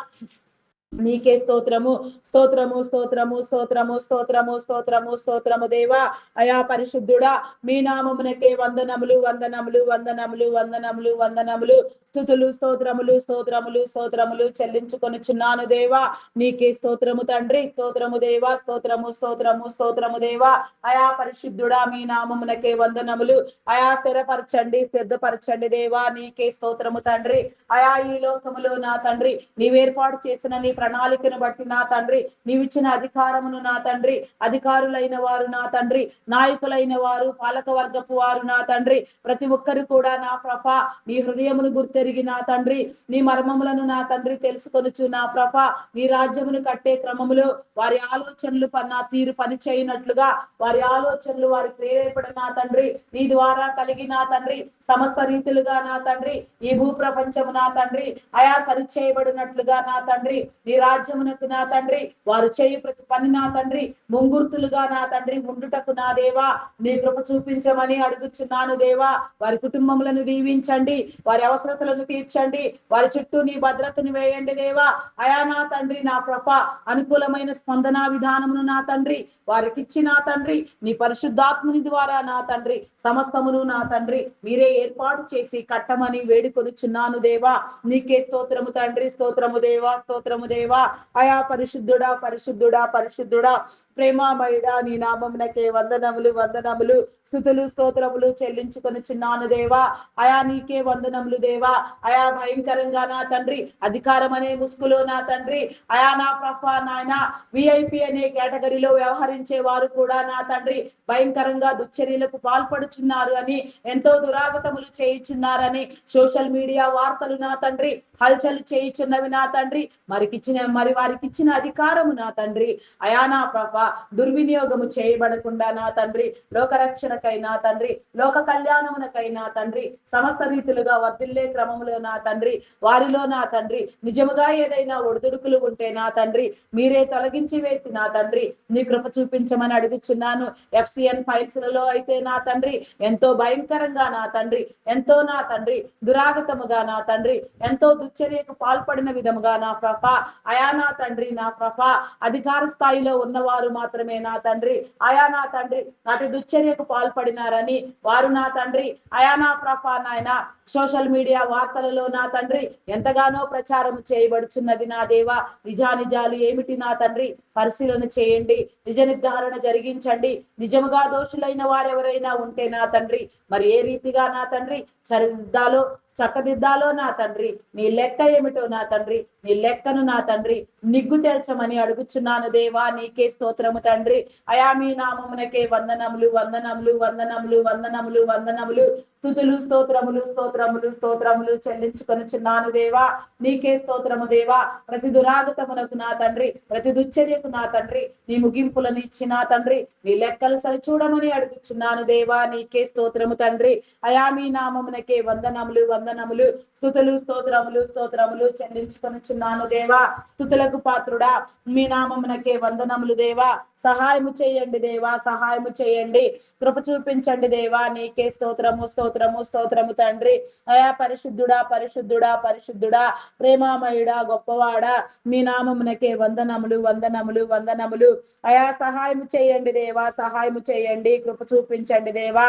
నీకే స్తోత్రము స్తోత్రము స్తోత్రము స్తోత్రము స్తోత్రము స్తోత్రము స్తోత్రము దేవా. అయా పరిశుద్ధుడా, మీ నామమునకే వందనములు వందనములు వందనములు వందనములు వందనములు స్తుతులు స్తోత్రములు స్తోత్రములు స్తోత్రములు చెల్లించుకొనుచున్నాను దేవా. నీకే స్తోత్రము తండ్రి. స్తోత్రము దేవా. స్తోత్రము స్తోత్రము స్తోత్రము దేవా. అయా పరిశుద్ధుడా, మీ నామమునకే వందనములు. అయా స్థిరపరచండి, సిద్ధపరచండి దేవా. నీకే స్తోత్రము తండ్రి. అయా ఈ లోకములో నా తండ్రి నీవేర్పాటు చేసిన నీ ప్రణాళికను బట్టి నా తండ్రి నీవిచ్చిన అధికారమును నా తండ్రి అధికారులైన వారు నా తండ్రి నాయకులైన వారు పాలక వర్గపు వారు నా తండ్రి ప్రతి ఒక్కరు కూడా నా ప్రభ నీ హృదయమును గుర్తెరిగి నా తండ్రి నీ మర్మములను నా తండ్రి తెలుసుకొనుచు నా ప్రభ నీ రాజ్యమును కట్టే క్రమములో వారి ఆలోచనలు నా తీరు పని చేయనట్లుగా వారి ఆలోచనలు వారి ప్రేరేపణ నా తండ్రి నీ ద్వారా కలిగి నా తండ్రి సమస్త రీతులుగా నా తండ్రి ఈ భూ ప్రపంచము నా తండ్రి అయా సరిచేయబడినట్లుగా నా తండ్రి నీ నీ రాజ్యమునకు నా తండ్రి వారు చేయు ప్రతి పని నా తండ్రి ముంగుర్తులుగా నా తండ్రి ఉండుటకు నా దేవా నీ కృప చూపించమని అడుగుచున్నాను దేవా. వారి కుటుంబములను దీవించండి, వారి అవసరతలను తీర్చండి, వారి చుట్టూ నీ భద్రతను వేయండి దేవా. అయా నా తండ్రి నా కృప అనుకూలమైన స్పందన విధానమును నా తండ్రి వారికిచ్చి నా తండ్రి నీ పరిశుద్ధాత్ముని ద్వారా నా తండ్రి సమస్తమును నా తండ్రి మీరే ఏర్పాటు చేసి కట్టమని వేడుకొనుచున్నాను దేవా. నీకే స్తోత్రము తండ్రి, స్తోత్రము దేవా, స్తోత్రము దేవా. అయా పరిశుద్ధుడా పరిశుద్ధుడా పరిశుద్ధుడా ప్రేమామయుడా నీ నామమునకే వందనములు వందనములు స్తుతులు స్తోత్రములు చెల్లించుకొనుచున్నాను దేవా. అయా నీకే వందనములు దేవా. అయా భయంకరంగా నా తండ్రి అధికారం అనే ముసుగులో నా తండ్రి అయా నా ప్రభా నాయన విఐపి అనే కేటగిరీలో వ్యవహరించే వారు కూడా నా తండ్రి భయంకరంగా దుశ్చర్యలకు పాల్పడుచున్నారు అని ఎంతో దురాగతములు చేయుచున్నారని సోషల్ మీడియా వార్తలు నా తండ్రి హల్చల్ చేయుచున్నవి నా తండ్రి మరి వారికి ఇచ్చిన అధికారము నా తండ్రి అయా నా ప్రభా దుర్వినియోగము చేయబడకుండా నా తండ్రి లోకరక్షణకై నా తండ్రి లోక కళ్యాణమునకై నా తండ్రి సమస్త రీతులుగా వర్ధిల్లే క్రమములో నా తండ్రి వారిలో నా తండ్రి నిజముగా ఏదైనా ఒడిదుడుకులు ఉంటే నా తండ్రి మీరే తొలగించి వేసి నా తండ్రి నీ కృప చూపించమని అడుగుచున్నాను. FCN ఫైల్స్ లలో అయితే నా తండ్రి ఎంతో భయంకరంగా నా తండ్రి ఎంతో నా తండ్రి దురాగతముగా నా తండ్రి ఎంతో దుశ్చర్యకు పాల్పడిన విధముగా నా ప్రభ అయా నా తండ్రి నా ప్రభ అధికార స్థాయిలో ఉన్నవారు మాత్రమే నా తండ్రి అయా నా తండ్రి నాటి దుశ్చర్యకు పాల్పడినారని వారు నా తండ్రి అయా నా ప్రభ నాయన సోషల్ మీడియా వార్తలలో నా తండ్రి ఎంతగానో ప్రచారం చేయబడుచున్నది నా దేవా. నిజానిజాలు ఏమిటి నా తండ్రి పరిశీలన చేయండి, నిజ నిర్ధారణ జరిగించండి. నిజముగా దోషులైన వారెవరైనా ఉంటే నా తండ్రి మరి ఏ రీతిగా నా తండ్రి చరిదిద్దాలో చక్కదిద్దాలో నా తండ్రి నీ లెక్క ఏమిటో నా తండ్రి నీ లెక్కను నా తండ్రి నిగ్గు తేల్చమని అడుగుచున్నాను దేవా. నీకే స్తోత్రము తండ్రి. అయా మీ నామమునకే వందనములు వందనములు వందనములు వందనములు వందనములు స్తుతులు స్తోత్రములు స్తోత్రములు స్తోత్రములు చెల్లించుకొనుచున్నాను దేవా. నీకే స్తోత్రము దేవా. ప్రతి దురాగతమునకు నా తండ్రి ప్రతి దుశ్చర్యకు నా తండ్రి నీ ముగింపులను ఇచ్చి నా తండ్రి నీ లెక్కలు సరిచూడమని అడుగుచున్నాను దేవా. నీకే స్తోత్రము తండ్రి. అయా మీ నామమునకే వందనములు వందనములు స్తుతులు స్తోత్రములు స్తోత్రములు చెల్లించుకొనుచున్నాను దేవా. స్తుతులకు పాత్రుడా మీ నామమునకే వందనములు దేవా. సహాయము చేయండి దేవా, సహాయము చేయండి, కృప చూపించండి దేవా. నీకే స్తోత్రము స్తోత్రము స్తోత్రము తండ్రి. అయా పరిశుద్ధుడా పరిశుద్ధుడా పరిశుద్ధుడా ప్రేమామయుడా గొప్పవాడా మీ నామమునకే వందనములు వందనములు వందనములు. అయా సహాయము చేయండి దేవా, సహాయము చేయండి, కృప చూపించండి దేవా.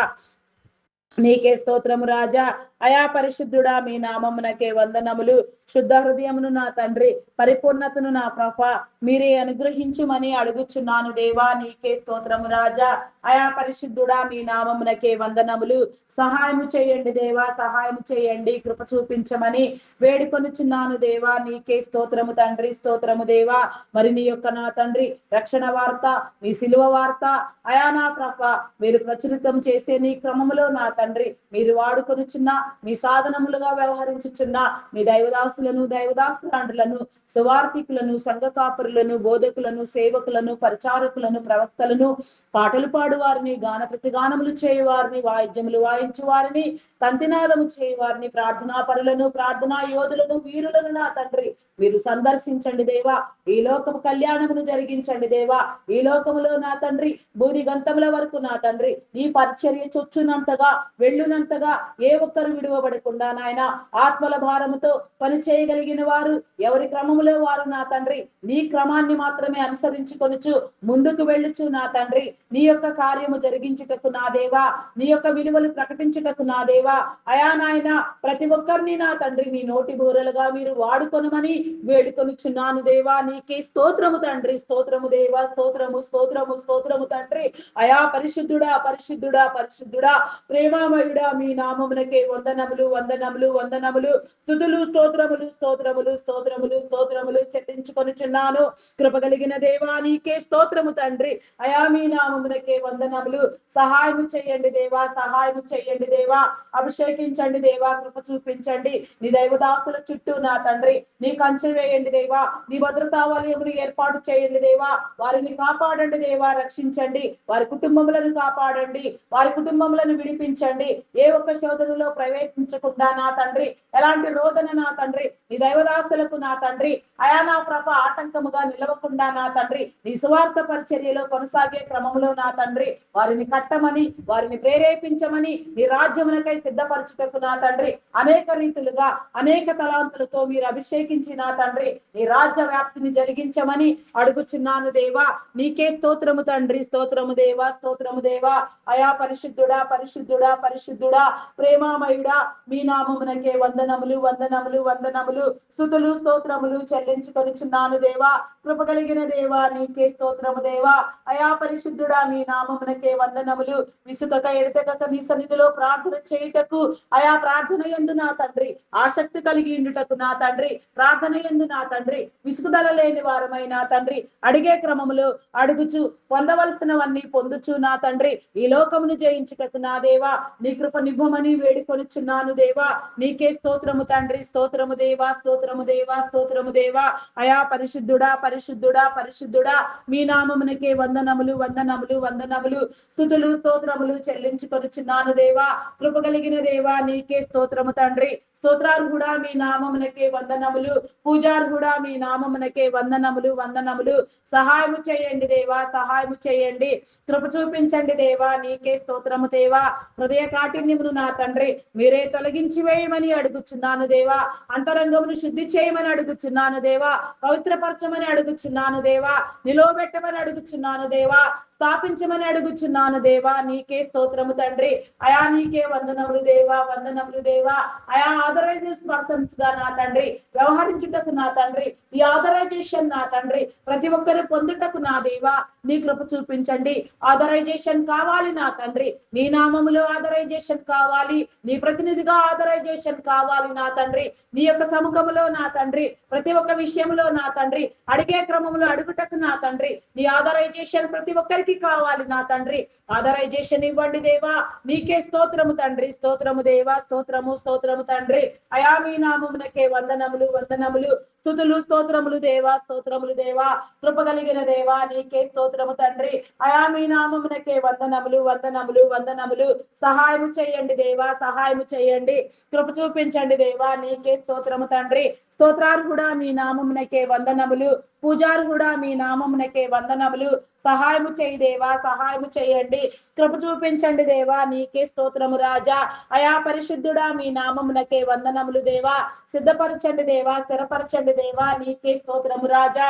నీకే స్తోత్రము రాజా. అయా పరిశుద్ధుడా మీ నామమునకే వందనములు. శుద్ధ హృదయమును నా తండ్రి పరిపూర్ణతను నా ప్రభ మీరే అనుగ్రహించుమని అడుగుచున్నాను దేవా. నీకే స్తోత్రము రాజా. అయా పరిశుద్ధుడా మీ నామమునకే వందనములు. సహాయము చేయండి దేవా, సహాయము చేయండి, కృప చూపించమని వేడుకొనుచున్నాను దేవా. నీకే స్తోత్రము తండ్రి, స్తోత్రము దేవా. మరి నీ యొక్క నా తండ్రి రక్షణ వార్త నీ సిలువ వార్త అయా నా ప్రభ మీరు ప్రచురితం చేసే నీ క్రమములో నా తండ్రి మీరు వాడుకొనుచున్న మీ సాధనములుగా వ్యవహరించుచున్న మీ దైవదాసులను దైవదాసులాండ్రులను సువార్థికులను సంఘ కాపరులను బోధకులను సేవకులను పరిచారకులను ప్రవక్తలను పాటలు పాడు వారిని గాన ప్రతిగానములు చేయువారిని వాయిద్యములు వాయించు వారిని తంతినాదము చేయువారిని ప్రార్థనా పరులను ప్రార్థనా యోధులను వీరులను నా తండ్రి మీరు సందర్శించండి దేవా. ఈ లోకము కళ్యాణమును జరిగించండి దేవా. ఈ లోకములో నా తండ్రి భూరి గంతముల వరకు నా తండ్రి ఈ పరిచర్య చొచ్చునంతగా వెళ్ళునంతగా ఏ ఒక్కరు విడువబడకుండా నాయన ఆత్మల భారముతో పని చేయగలిగిన వారు ఎవరి క్రమములో వారు నా తండ్రి నీ క్రమాన్ని మాత్రమే అనుసరించుకొనుచు ముందుకు వెళ్ళుచు నా తండ్రి నీ యొక్క కార్యము జరిగించుటకు నా దేవా, నీ యొక్క విలువలు ప్రకటించుటకు నా దేవా. అయా నాయన ప్రతి ఒక్కరిని నా తండ్రి నీ నోటి బూరలుగా మీరు వాడుకొనమని వేడుకొనుచున్నాను దేవా. నీకే స్తోత్రము తండ్రి, స్తోత్రము దేవా, స్తోత్రము స్తోత్రము స్తోత్రము తండ్రి. అయా పరిశుద్ధుడా పరిశుద్ధుడా పరిశుద్ధుడా ప్రేమామయుడా మీ నామమునకే వందనములు వందనములు వందనములు స్తుతులు స్తోత్రములు స్తోత్రములు స్తోత్రములు స్తోత్రములు చెల్లించుకొనుచున్నాను. కృపగలిగిన దేవా నీకే స్తోత్రము తండ్రి. అయా మీ నామమునకే వందనములు. సహాయము చేయండి దేవా, సహాయము చేయండి దేవా. అభిషేకించండి దేవా, కృప చూపించండి. నీ దైవదాసుల చుట్టూ నా తండ్రి నీ కంచె వేయండి దేవా. నీ భద్రతా వలయమును ఏర్పాటు చేయండి దేవా. వారిని కాపాడండి దేవా, రక్షించండి. వారి కుటుంబములను కాపాడండి, వారి కుటుంబములను విడిపించండి నడిపించండి. ఏ ఒక్క శోధనలో ప్రవేశించకుండా నా తండ్రి, ఎలాంటి రోదన నా తండ్రి నీ దైవదాసులకు నా తండ్రి అయా నా ప్రభ ఆటంకముగా నిలవకుండా నా తండ్రి నీ సువార్త పరిచర్యలో కొనసాగే క్రమంలో నా తండ్రి వారిని కట్టమని, వారిని ప్రేరేపించమని, నీ రాజ్యమునకై సిద్ధపరచుటకు నా తండ్రి అనేక రీతులుగా అనేక తలాంతులతో మీరు అభిషేకించి నా తండ్రి నీ రాజ్య వ్యాప్తిని జరిగించమని అడుగుచున్నాను దేవా. నీకే స్తోత్రము తండ్రి, స్తోత్రము దేవా, స్తోత్రము దేవా. అయా పరిశుద్ధుడా, పరిశుద్ధుడా, పరిశుద్ధుడా, ప్రేమామయుడా, మీ నామమునకే వందనములు, వందనములు, వందనములు, స్తుతులు స్తోత్రములు చెల్లించుకొనిచున్నాను దేవా. కృప కలిగిన దేవా నీకే స్తోత్రము దేవా. అయా పరిశుద్ధుడా, మీ నామమునకే వందనములు. విసుకక ఎడతెగక నీ సన్నిధిలో ప్రార్థన చేయుటకు అయా ప్రార్థన యందు నా తండ్రి ఆసక్తి కలిగి ఉండుటకు నా తండ్రి ప్రార్థన యందు నా తండ్రి విసుగుదల లేని వారమై నా తండ్రి అడిగే క్రమములో అడుగుచు పొందవలసినవన్నీ పొందుచు నా తండ్రి ఈ లోకమును జయించుటకు నా దేవా నీ కృప నివ్వమని వేడుకొనుచున్నాను దేవా. నీకే స్తోత్రము తండ్రి, స్తోత్రము దేవా, స్తోత్రము దేవా, స్తోత్రము దేవా. అయా పరిశుద్ధుడా, పరిశుద్ధుడా, పరిశుద్ధుడా, మీ నామమునకే వందనములు, వందనములు, వందనములు, స్తుతులు స్తోత్రములు చెల్లించుకొనుచున్నాను దేవా. కృప కలిగిన దేవా నీకే స్తోత్రము తండ్రి. స్తోత్రార్హుడా, మీ నామమునకే వందనములు. పూజార్హుడా, మీ నామమునకే వందనములు, వందనములు. సహాయము చేయండి దేవా, సహాయము చేయండి. కృప చూపించండి దేవా, నీకే స్తోత్రము దేవా. హృదయ కాఠిన్యమును నా తండ్రి మీరే తొలగించి వేయమని అడుగుచున్నాను దేవా. అంతరంగమును శుద్ధి చేయమని అడుగుచున్నాను దేవా. పవిత్రపరచమని అడుగుచున్నాను దేవా. నిలవబెట్టమని అడుగుచున్నాను దేవా. స్థాపించమని అడుగుచున్నాను దేవా. నీకే స్తోత్రము తండ్రి. అయా నీకే వందనములు దేవా, వందనములు దేవా. అయా ఆథరైజర్స్ పర్సన్స్ గా నా తండ్రి వ్యవహరించుటకు నా తండ్రి ఈ ఆథరైజేషన్ నా తండ్రి ప్రతి ఒక్కరు పొందుటకు నా దేవా నీ కృప చూపించండి. ఆథరైజేషన్ కావాలి నా తండ్రి, నీ నామములో ఆథరైజేషన్ కావాలి, నీ ప్రతినిధిగా ఆథరైజేషన్ కావాలి నా తండ్రి. నీ యొక్క సముఖములో నా తండ్రి ప్రతి ఒక్క విషయంలో నా తండ్రి అడిగే క్రమంలో అడుగుటకు నా తండ్రి నీ ఆథరైజేషన్ ప్రతి ఒక్కరికి కావాలి నా తండ్రి. ఆథరైజేషన్ ఇవ్వండి దేవా. నీకే స్తోత్రము తండ్రి, స్తోత్రము దేవా, స్తోత్రము, స్తోత్రము తండ్రి. అయా మీ నామమునకే వందనములు, వందనములు, స్తుతులు స్తోత్రములు దేవా, స్తోత్రములు దేవా. కృప కలిగిన దేవా నీకే స్తోత్రము తండ్రి. అయా మీ నామమునకే వందనములు, వందనములు, వందనములు. సహాయము చేయండి దేవా, సహాయము చేయండి. కృప చూపించండి దేవా నీకే స్తోత్రము తండ్రి. స్తోత్రార్హుడా, మీ నామమునకే వందనములు. పూజార్హుడా, మీ నామమునకే వందనములు. సహాయము చేయి దేవా, సహాయము చేయండి. కృప చూపించండి దేవా నీకే స్తోత్రము రాజా. అయా పరిశుద్ధుడా, మీ నామమునకే వందనములు దేవా. సిద్ధపరచండి దేవా, స్థిరపరచండి దేవా నీకే స్తోత్రము రాజా.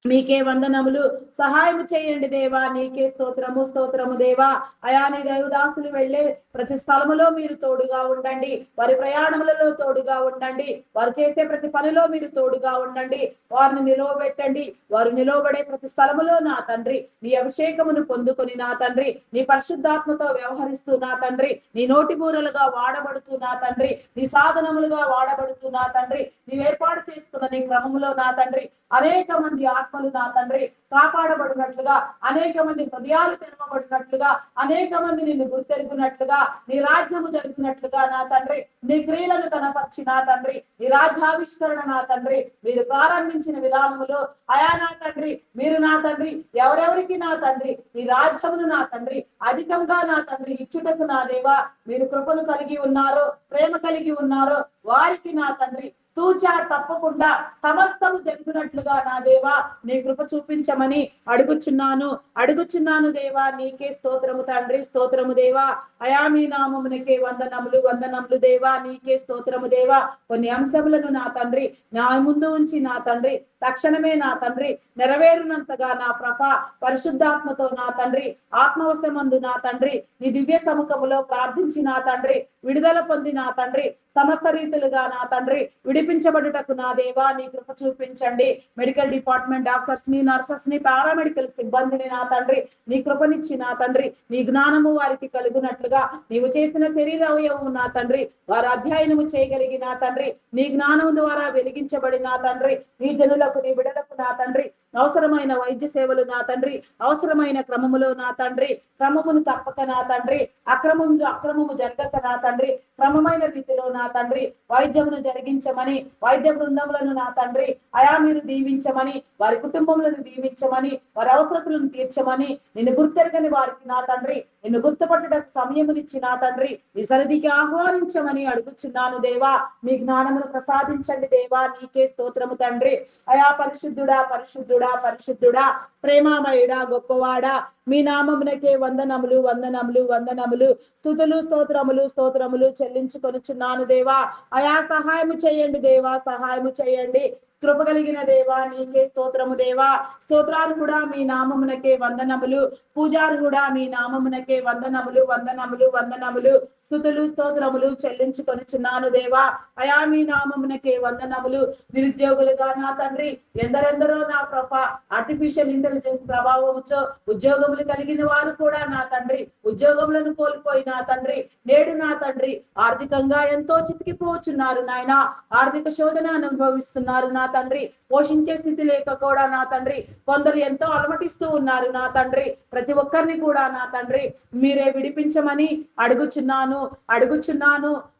మీకే వందనములు. సహాయము చేయండి దేవా నీకే స్తోత్రము, స్తోత్రము దేవా. అయా నీ దైవదాసులు వెళ్ళే ప్రతి స్థలములో మీరు తోడుగా ఉండండి. వారి ప్రయాణములలో తోడుగా ఉండండి. వారు చేసే ప్రతి పనిలో మీరు తోడుగా ఉండండి. వారిని నిలవబెట్టండి. వారు నిలవబడే ప్రతి స్థలములో నా తండ్రి నీ అభిషేకమును పొందుకొని నా తండ్రి నీ పరిశుద్ధాత్మతో వ్యవహరిస్తూ నా తండ్రి నీ నోటి బూరలుగా వాడబడుతూ నా తండ్రి నీ సాధనములుగా వాడబడుతూ నా తండ్రి నీవు ఏర్పాటు చేసుకున్న నీ క్రమములో నా తండ్రి అనేక మంది ఆత్మలు నా తండ్రి కాపాడబడినట్లుగా, అనేక మంది హృదయాలు తెరవబడినట్లుగా, అనేక మంది నిన్ను గుర్తెరుగునట్లుగా, నీ రాజ్యము జరిగినట్లుగా నా తండ్రి నీ క్రియలను కనపరిచి నా తండ్రి నీ రాజ్యావిష్కరణ నా తండ్రి మీరు ప్రారంభించిన విధానములో అయా నా తండ్రి మీరు నా తండ్రి ఎవరెవరికి నా తండ్రి నీ రాజ్యమును నా తండ్రి అధికంగా నా తండ్రి ఇచ్చుటకు నా దేవా మీరు కృపను కలిగి ఉన్నారో, ప్రేమ కలిగి ఉన్నారో వారికి నా తండ్రి తూచా తప్పకుండా సమస్తము జరుగునట్లుగా నా దేవా నీ కృప చూపించమని అడుగుచున్నాను దేవా. నీకే స్తోత్రము తండ్రి, స్తోత్రము దేవా. అయా మీ నామమునకే వందనములు, వందనములు దేవా. నీకే స్తోత్రము దేవా. కొన్ని అంశములను నా తండ్రి నా ముందు ఉంచి నా తండ్రి తక్షణమే నా తండ్రి నెరవేరునంతగా నా ప్రభ పరిశుద్ధాత్మతో నా తండ్రి ఆత్మవశమందు నా తండ్రి నీ దివ్య సముఖములో ప్రార్థించి నా తండ్రి విడుదల పొంది నా తండ్రి సమస్త రీతులుగా నా తండ్రి విడిపించబడుటకు నా దేవా నీ కృప చూపించండి. మెడికల్ డిపార్ట్మెంట్ డాక్టర్స్ ని, నర్సెస్ ని, పారామెడికల్ సిబ్బందిని నా తండ్రి నీ కృపనిచ్చి నా తండ్రి నీ జ్ఞానము వారికి కలుగునట్లుగా నీవు చేసిన శరీర అవయవము నా తండ్రి వారు అధ్యయనము చేయగలిగి నా తండ్రి నీ జ్ఞానము ద్వారా వెలిగించబడి నా తండ్రి నీ జనులకు నీ బిడలకు నా తండ్రి అవసరమైన వైద్య సేవలు నా తండ్రి అవసరమైన క్రమములో నా తండ్రి క్రమమును తప్పక నా తండ్రి అక్రమము జరగక నా తండ్రి క్రమమైన రీతిలో నా తండ్రి వైద్యమును జరిగించమని వైద్య బృందములను నా తండ్రి అయా మీరు దీవించమని వారి కుటుంబములను దీవించమని వారి అవసరతలను తీర్చమని నిన్ను గుర్తెరగని వారికి నా తండ్రి నిన్ను గుర్తుపట్టడానికి సమయమునిచ్చి నా తండ్రి నీ సన్నిధికి ఆహ్వానించమని అడుగుచున్నాను దేవా. మీ జ్ఞానమును ప్రసాదించండి దేవా, నీకే స్తోత్రము తండ్రి. అయా పరిశుద్ధుడా పరిశుద్ధుడా పరిశుద్ధుడా, ప్రేమామయుడా గొప్పవాడా, మీ నామమునకే వందనములు వందనములు వందనములు, స్తుతులు స్తోత్రములు స్తోత్రములు చెల్లించుకొనుచున్నాను దేవా. అయా సహాయము చేయండి దేవా, సహాయము చేయండి. కృప కలిగిన దేవా నీకే స్తోత్రము దేవా. స్తోత్రాలు కూడా మీ నామమునకే వందనములు, పూజాలు కూడా మీ నామమునకే వందనములు వందనములు వందనములు, స్తుతులు స్తోత్రములు చెల్లించుకొనుచున్నాను దేవా. అయా మీ నామమునకే వందనములు. నిరుద్యోగులుగా నా తండ్రి ఎందరెందరో నా ప్రభ ఆర్టిఫిషియల్ ఇంటెలిజెన్స్ ప్రభావముతో ఉద్యోగములు కలిగిన వారు కూడా నా తండ్రి ఉద్యోగములను కోల్పోయి నా తండ్రి నేడు నా తండ్రి ఆర్థికంగా ఎంతో చితికిపోచున్నారు నాయన. ఆర్థిక శోధన అనుభవిస్తున్నారు నా తండ్రి. పోషించే స్థితి లేక కూడా నా తండ్రి కొందరు ఎంతో అలమటిస్తూ ఉన్నారు నా తండ్రి. ప్రతి ఒక్కరిని కూడా నా తండ్రి మీరే విడిపించమని అడుగుచున్నాను.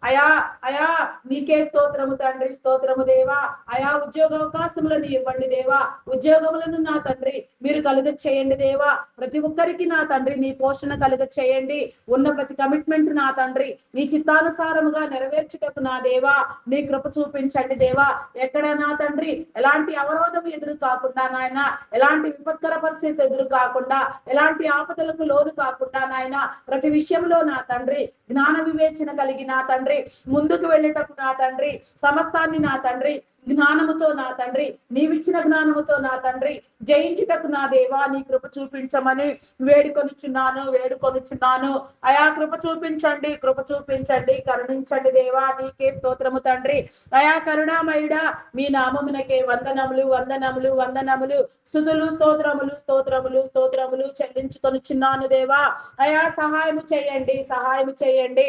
అయా అయా నీకే స్తోత్రము తండ్రి, స్తోత్రము దేవా. అయా ఉద్యోగ అవకాశములను ఇవ్వండి దేవా. ఉద్యోగములను నా తండ్రి మీరు కలుగ చేయండి దేవా. ప్రతి ఒక్కరికి నా తండ్రి నీ పోషణ కలుగ చేయండి. ఉన్న ప్రతి కమిట్మెంట్ నా తండ్రి నీ చిత్తానుసారముగా నెరవేర్చుటకు నా దేవా నీ కృప చూపించండి దేవా. ఎక్కడ నా తండ్రి ఎలాంటి అవరోధం ఎదురు కాకుండా నాయన, ఎలాంటి విపత్కర పరిస్థితి ఎదురు కాకుండా, ఎలాంటి ఆపదలకు లోను కాకుండా నాయన, ప్రతి విషయంలో నా తండ్రి జ్ఞాన వివేచన కలిగి నా తండ్రి ముందుకు వెళ్ళేటప్పుడు నా తండ్రి సమస్తాన్ని నా తండ్రి జ్ఞానముతో నా తండ్రి నీవిచ్చిన జ్ఞానముతో నా తండ్రి జయించుటకు నా దేవా నీ కృప చూపించమని వేడుకొనుచున్నాను. అయా కృప చూపించండి, కృప చూపించండి, కరుణించండి దేవా నీకే స్తోత్రము తండ్రి. అయా కరుణామయుడా మీ నామమునకే వందనములు వందనములు వందనములు, స్తుతులు స్తోత్రములు స్తోత్రములు స్తోత్రములు చెల్లించుకొనుచున్నాను దేవా. అయా సహాయము చేయండి, సహాయము చేయండి,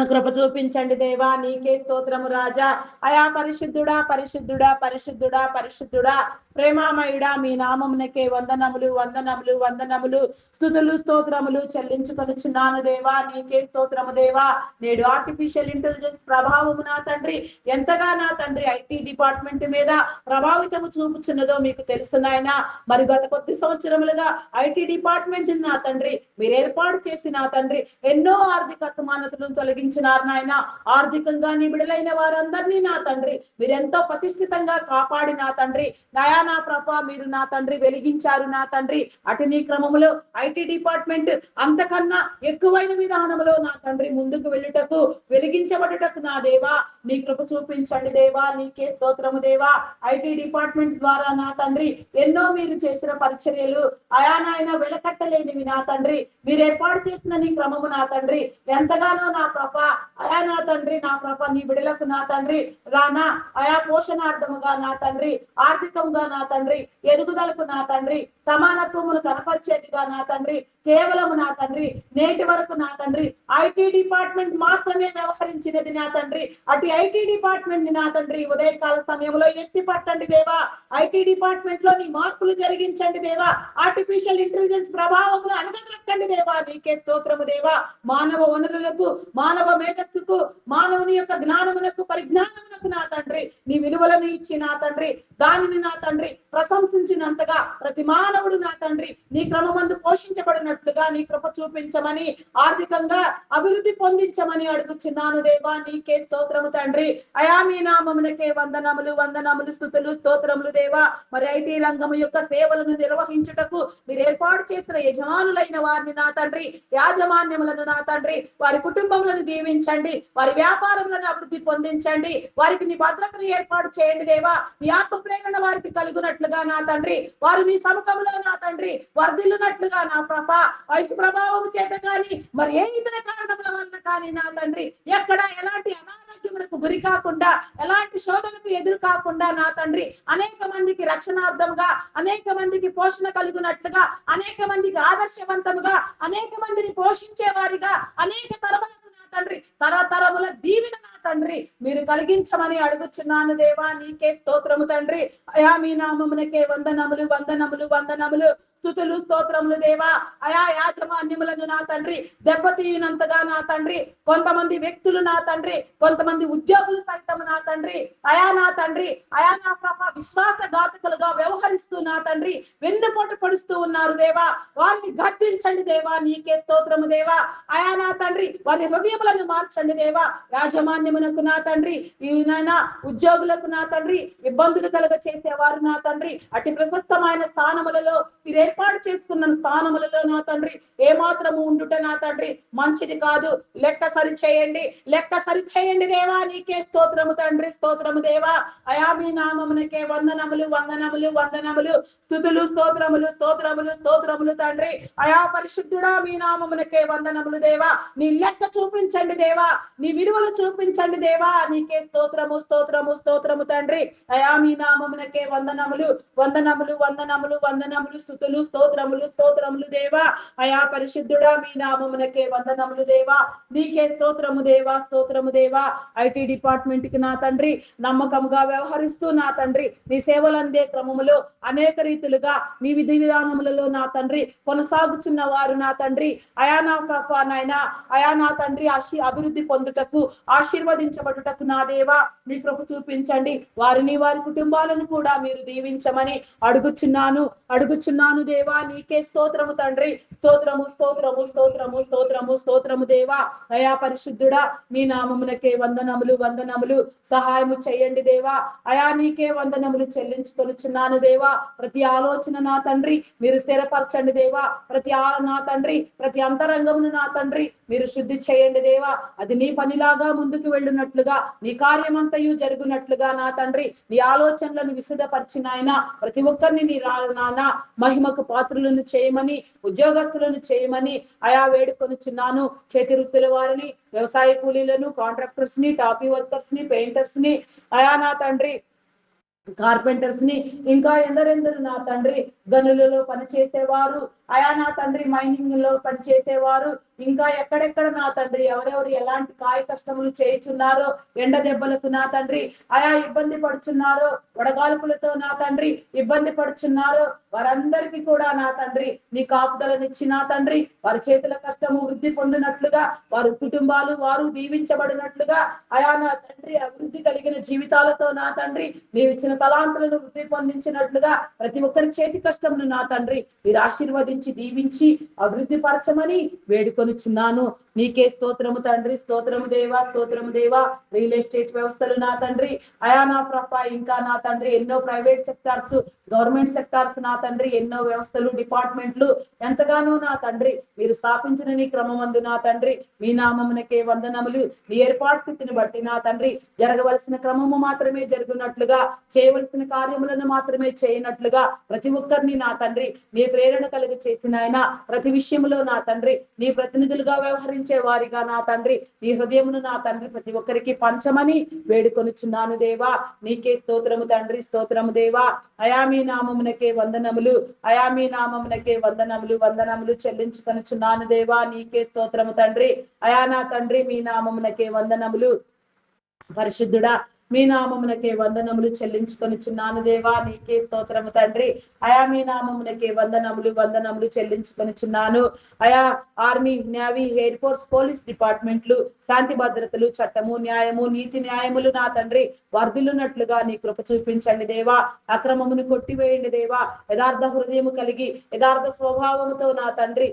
కృప చూపించండి దేవా నీకే స్తోత్రము రాజా. అయా పరిశుద్ధుడా పరిశుద్ధుడా పరిశుద్ధుడా పరిశుద్ధుడా, ప్రేమామయుడా మీ నామమునకే వందనములు వందనములు వందనములు, స్తుతులు స్తోత్రములు చెల్లించుకొనుచున్నాను దేవా నీకే స్తోత్రము దేవా. నేడు ఆర్టిఫిషియల్ ఇంటెలిజెన్స్ ప్రభావము నా తండ్రి ఎంతగా నా తండ్రి ఐటీ డిపార్ట్మెంట్ మీద ప్రభావితము చూపుచున్నదో మీకు తెలుసు నాయన. మరి గత కొద్ది సంవత్సరములుగా ఐటీ డిపార్ట్మెంట్ నా తండ్రి మీరు ఏర్పాటు చేసి నా తండ్రి ఎన్నో ఆర్థిక అసమానతలను తొలగించినారు నాయన. ఆర్థికంగా నిబిడలైన వారందరినీ నా తండ్రి మీరెంతో ప్రతిష్ఠితంగా కాపాడి నా తండ్రి నయా నా ప్రభ మీరు నా తండ్రి వెలిగించారు నా తండ్రి. అటు క్రమములో ఐటీ డిపార్ట్మెంట్ అంతకన్నా ఎక్కువైన విధానములో నా తండ్రి ముందుకు వెళ్ళుటకు వెలిగించబడుటకు నా దేవా నీ కృప చూపించండి దేవా నీకే స్తోత్రము దేవా. ఐటీ డిపార్ట్మెంట్ ద్వారా నా తండ్రి ఎన్నో మీరు చేసిన పరిచర్యలు అయా నాయన వెలకట్టలేనివి నా తండ్రి. మీరు ఏర్పాటు చేసిన నీ క్రమము నా తండ్రి ఎంతగానో నా ప్రభ అయా నా తండ్రి నా ప్రభ నీ బిడలకు నా తండ్రి రానా అయా పోషణార్థముగా నా తండ్రి ఆర్థికంగా నా తండ్రి ఎదుగుదలకు నా తండ్రి సమానత్వమును కనపరిచేదిగా నా తండ్రి కేవలము నా తండ్రి నేటి వరకు నా తండ్రి ఐటీ డిపార్ట్మెంట్ మాత్రమే వ్యవహరించినది నా తండ్రి. అటు ఐటీ డిపార్ట్మెంట్ ని నా తండ్రి ఉదయకాల సమయంలో ఎత్తి పట్టండి దేవా. ఐటీ డిపార్ట్మెంట్ లో నీ మార్పులు జరిగించండి దేవా. ఆర్టిఫిషియల్ ఇంటెలిజెన్స్ ప్రభావమును అనగదొక్కండి దేవా నీకే స్తోత్రము దేవా. మానవ వనరులకు మానవ మేధస్సుకు మానవుని యొక్క జ్ఞానమునకు పరిజ్ఞానమునకు నా తండ్రి నీ విలువలను ఇచ్చి నా తండ్రి దానిని నా తండ్రి ప్రశంసించినంతగా ప్రతి మానవుడు నా తండ్రి నీ క్రమమందు పోషించబడినట్లుగా నీ కృప చూపించమని ఆర్థికంగా అభివృద్ధి పొందించమని అడుగుచున్నాను దేవా నీకే స్తోత్రము తండ్రి. అయా మీ నామమునకే వందనములు వందనములు స్తుతులు స్తోత్రములు దేవా. మరి ఐటీ రంగము యొక్క సేవలను నిర్వహించుటకు మీరు ఏర్పాటు చేసిన యజమానులైన వారిని నా తండ్రి యాజమాన్యములను నా తండ్రి వారి కుటుంబములను దీవించండి, వారి వ్యాపారములను అభివృద్ధి పొందించండి, వారికి నీ భద్రతను ఏర్పాటు చేయండి దేవా. నీ ఆత్మ ప్రేరణ వారికి కలుగునట్లుగా నా తండ్రి వారు నీ సముఖంలో నా తండ్రి వర్ధిల్లునట్లుగా నా ప్రభ వయసు ప్రభావం చేత కానీ మరి ఏ ఇతర కారణముల వలన కానీ నా తండ్రి ఎక్కడ ఎలాంటి అనారోగ్యములకు గురి కాకుండా ఎలాంటి శోధనకు ఎదురు కాకుండా నా తండ్రి అనేక మందికి రక్షణార్థంగా అనేక మందికి పోషణ కలుగునట్లుగా అనేక మందికి ఆదర్శవంతముగా అనేక మందిని పోషించే వారిగా అనేక తరములకు నా తండ్రి తరతరముల దీవెన నా తండ్రి మీరు కలిగించమని అడుగుచున్నాను దేవా నీకే స్తోత్రము తండ్రి. అయా మీ నామమునకే వందనములు వందనములు వందనములు, స్తుతులు స్తోత్రములు దేవా. అయా యాజమాన్యములను నా తండ్రి దెబ్బతీయనంతగా నా తండ్రి, కొంతమంది వ్యక్తులు నా తండ్రి, కొంతమంది ఉద్యోగులు సైతం నా తండ్రి, అయా నా తండ్రి, అయా నా ప్రభా విశ్వాసఘాతకులుగా వ్యవహరిస్తూ నా తండ్రి వెన్నుపోటు పొడుస్తూ ఉన్నారు దేవా. వారిని గద్దించండి దేవా, నీకే స్తోత్రము దేవా. అయా నా తండ్రి వారి హృదయములను మార్చండి దేవా. యాజమాన్యమునకు నా తండ్రి, ఈ నాయనా ఉద్యోగులకు నా తండ్రి ఇబ్బందులు కలుగ చేసేవారు నా తండ్రి, అటు ప్రశస్తమైన స్థానములలో మీరు ఏర్పాటు చేసుకున్న స్థానములలో నా తండ్రి ఏమాత్రము ఉండుట నా తండ్రి మంచిది కాదు. లెక్క సరి చేయండి, లెక్క సరి చేయండి దేవా. నీకే స్తోత్రము తండ్రి, స్తోత్రము దేవా. అయా మీ నామమునకే వందనములు, వందనములు, వందనములు, స్తుతులు స్తోత్రములు, స్తోత్రములు, స్తోత్రములు తండ్రి. అయా పరిశుద్ధుడా మీ నామమునకే వందనములు దేవా. నీ లెక్క చూపించండి దేవా, నీ విలువలు చూపించండి దేవా. నీకే స్తోత్రము, స్తోత్రము, స్తోత్రము తండ్రి. అయా మీ నామమునకే వందనములు, వందనములు, వందనములు, వందనములు, స్తుతులు స్తోత్రములు, స్తోత్రములు దేవా. అయా పరిశుద్ధుడా మీ నామమునకే వందనములు దేవా. నీకే స్తోత్రము దేవా, స్తోత్రము దేవా. ఐటీ డిపార్ట్మెంట్ కి నా తండ్రి నమ్మకముగా వ్యవహరిస్తూ నా తండ్రి నీ సేవలు అందే క్రమములో అనేక రీతులుగా నీ విధి విధానములలో నా తండ్రి కొనసాగుచున్న వారు నా తండ్రి, అయా నా ప్రభా నాయనా, అయా నా తండ్రి అభివృద్ధి పొందుటకు, ఆశీర్వదించబడుటకు నా దేవా మీ కృప చూపించండి. వారిని వారి కుటుంబాలను కూడా మీరు దీవించమని అడుగుచున్నాను, అడుగుచున్నాను దేవా. నీకే స్తోత్రము తండ్రి, స్తోత్రము, స్తోత్రము, స్తోత్రము, స్తోత్రము, స్తోత్రము దేవా. అయా పరిశుద్ధుడా మీ నామమునకే వందనములు, వందనములు. సహాయము చేయండి దేవా. అయా నీకే వందనములు చెల్లించుకొనుచున్నాను దేవా. ప్రతి ఆలోచన నా తండ్రి మీరు స్థిరపరచండి దేవా. ప్రతి నా తండ్రి ప్రతి అంతరంగమును నా తండ్రి మీరు శుద్ధి చేయండి దేవా. అది నీ పనిలాగా ముందుకు వెళ్ళునట్లుగా, నీ కార్యమంతయు జరుగునట్లుగా నా తండ్రి నీ ఆలోచనలను విశదపరిచిన ఆయన ప్రతి ఒక్కరిని నీ నాన్న మహిమకు పాత్రులను చేయమని, ఉద్యోగస్తులను చేయమని అయా వేడుకొనుచున్నాను. చేతి వృత్తుల వారిని, వ్యవసాయ కూలీలను, కాంట్రాక్టర్స్ ని, టాపీ వర్కర్స్ ని, పెయింటర్స్ ని, అయా నా తండ్రి కార్పెంటర్స్ ని, ఇంకా ఎందరెందరు నా తండ్రి గనులలో పనిచేసేవారు, అయా నా తండ్రి మైనింగ్ లో పనిచేసేవారు, ఇంకా ఎక్కడెక్కడ నా తండ్రి ఎవరెవరు ఎలాంటి కాయ కష్టములు చేయుచున్నారో, ఎండ దెబ్బలకు నా తండ్రి అయా ఇబ్బంది పడుచున్నారో, వడగాల్పులతో నా తండ్రి ఇబ్బంది పడుచున్నారో వారందరికీ కూడా నా తండ్రి నీ కాపుదలనిచ్చి నా తండ్రి వారి చేతుల కష్టము వృద్ధి పొందినట్లుగా, వారి కుటుంబాలు వారు దీవించబడినట్లుగా, అయా నా తండ్రి అభివృద్ధి కలిగిన జీవితాలతో నా తండ్రి నీవిచ్చిన తలాంతులను వృద్ధి పొందించినట్లుగా ప్రతి ఒక్కరి చేతి కష్టమును నా తండ్రి మీరు ఆశీర్వదించి దీవించి అభివృద్ధి పరచమని వేడుకొనుచున్నాను. నీకే స్తోత్రము తండ్రి, స్తోత్రము దేవా, స్తోత్రము దేవా. రియల్ ఎస్టేట్ వ్యవస్థలు నా తండ్రి అయా నా ప్రభా, ఇంకా నా తండ్రి ఎన్నో ప్రైవేట్ సెక్టార్స్, గవర్నమెంట్ సెక్టార్స్ నా తండ్రి ఎన్నో వ్యవస్థలు, డిపార్ట్మెంట్లు ఎంతగానో నా తండ్రి మీరు స్థాపించిన నీ క్రమమందు నా తండ్రి మీ నామమునకే వందనములు. నీ ఏర్పాటు స్థితిని బట్టి నా తండ్రి జరగవలసిన క్రమము మాత్రమే జరుగునట్లుగా, చేయవలసిన కార్యములను మాత్రమే చేయనట్లుగా ప్రతి ఒక్కరిని నా తండ్రి నీ ప్రేరణ కలిగి చేసిన ఆయన ప్రతి విషయంలో నా తండ్రి నీ ప్రతినిధులుగా వ్యవహరించే వారిగా నా తండ్రి నీ హృదయమును నా తండ్రి ప్రతి ఒక్కరికి పంచమని వేడుకొనుచున్నాను దేవా. నీకే స్తోత్రము తండ్రి, స్తోత్రము దేవా. అయా మీ నామమునకే వందనములు, అయా మీ నామమునకే వందనములు, వందనములు చెల్లించుకొనుచున్నాను దేవా. నీకే స్తోత్రము తండ్రి, అయా నా తండ్రి మీ నామమునకే వందనములు. పరిశుద్ధుడా మీ నామమునకే వందనములు చెల్లించుకొనుచున్నాను దేవా. నీకే స్తోత్రము తండ్రి, అయా మీ నామమునకే వందనములు, వందనములు చెల్లించుకొనుచున్నాను. అయా army, navy, air force, police డిపార్ట్మెంట్లు, శాంతి భద్రతలు, చట్టము, న్యాయము, నీతి న్యాయములు నా తండ్రి వర్ధిల్లునట్లుగా నీ కృప చూపించండి దేవా. అక్రమమును కొట్టివేయండి దేవా. యథార్థ హృదయము కలిగి యథార్థ స్వభావముతో నా తండ్రి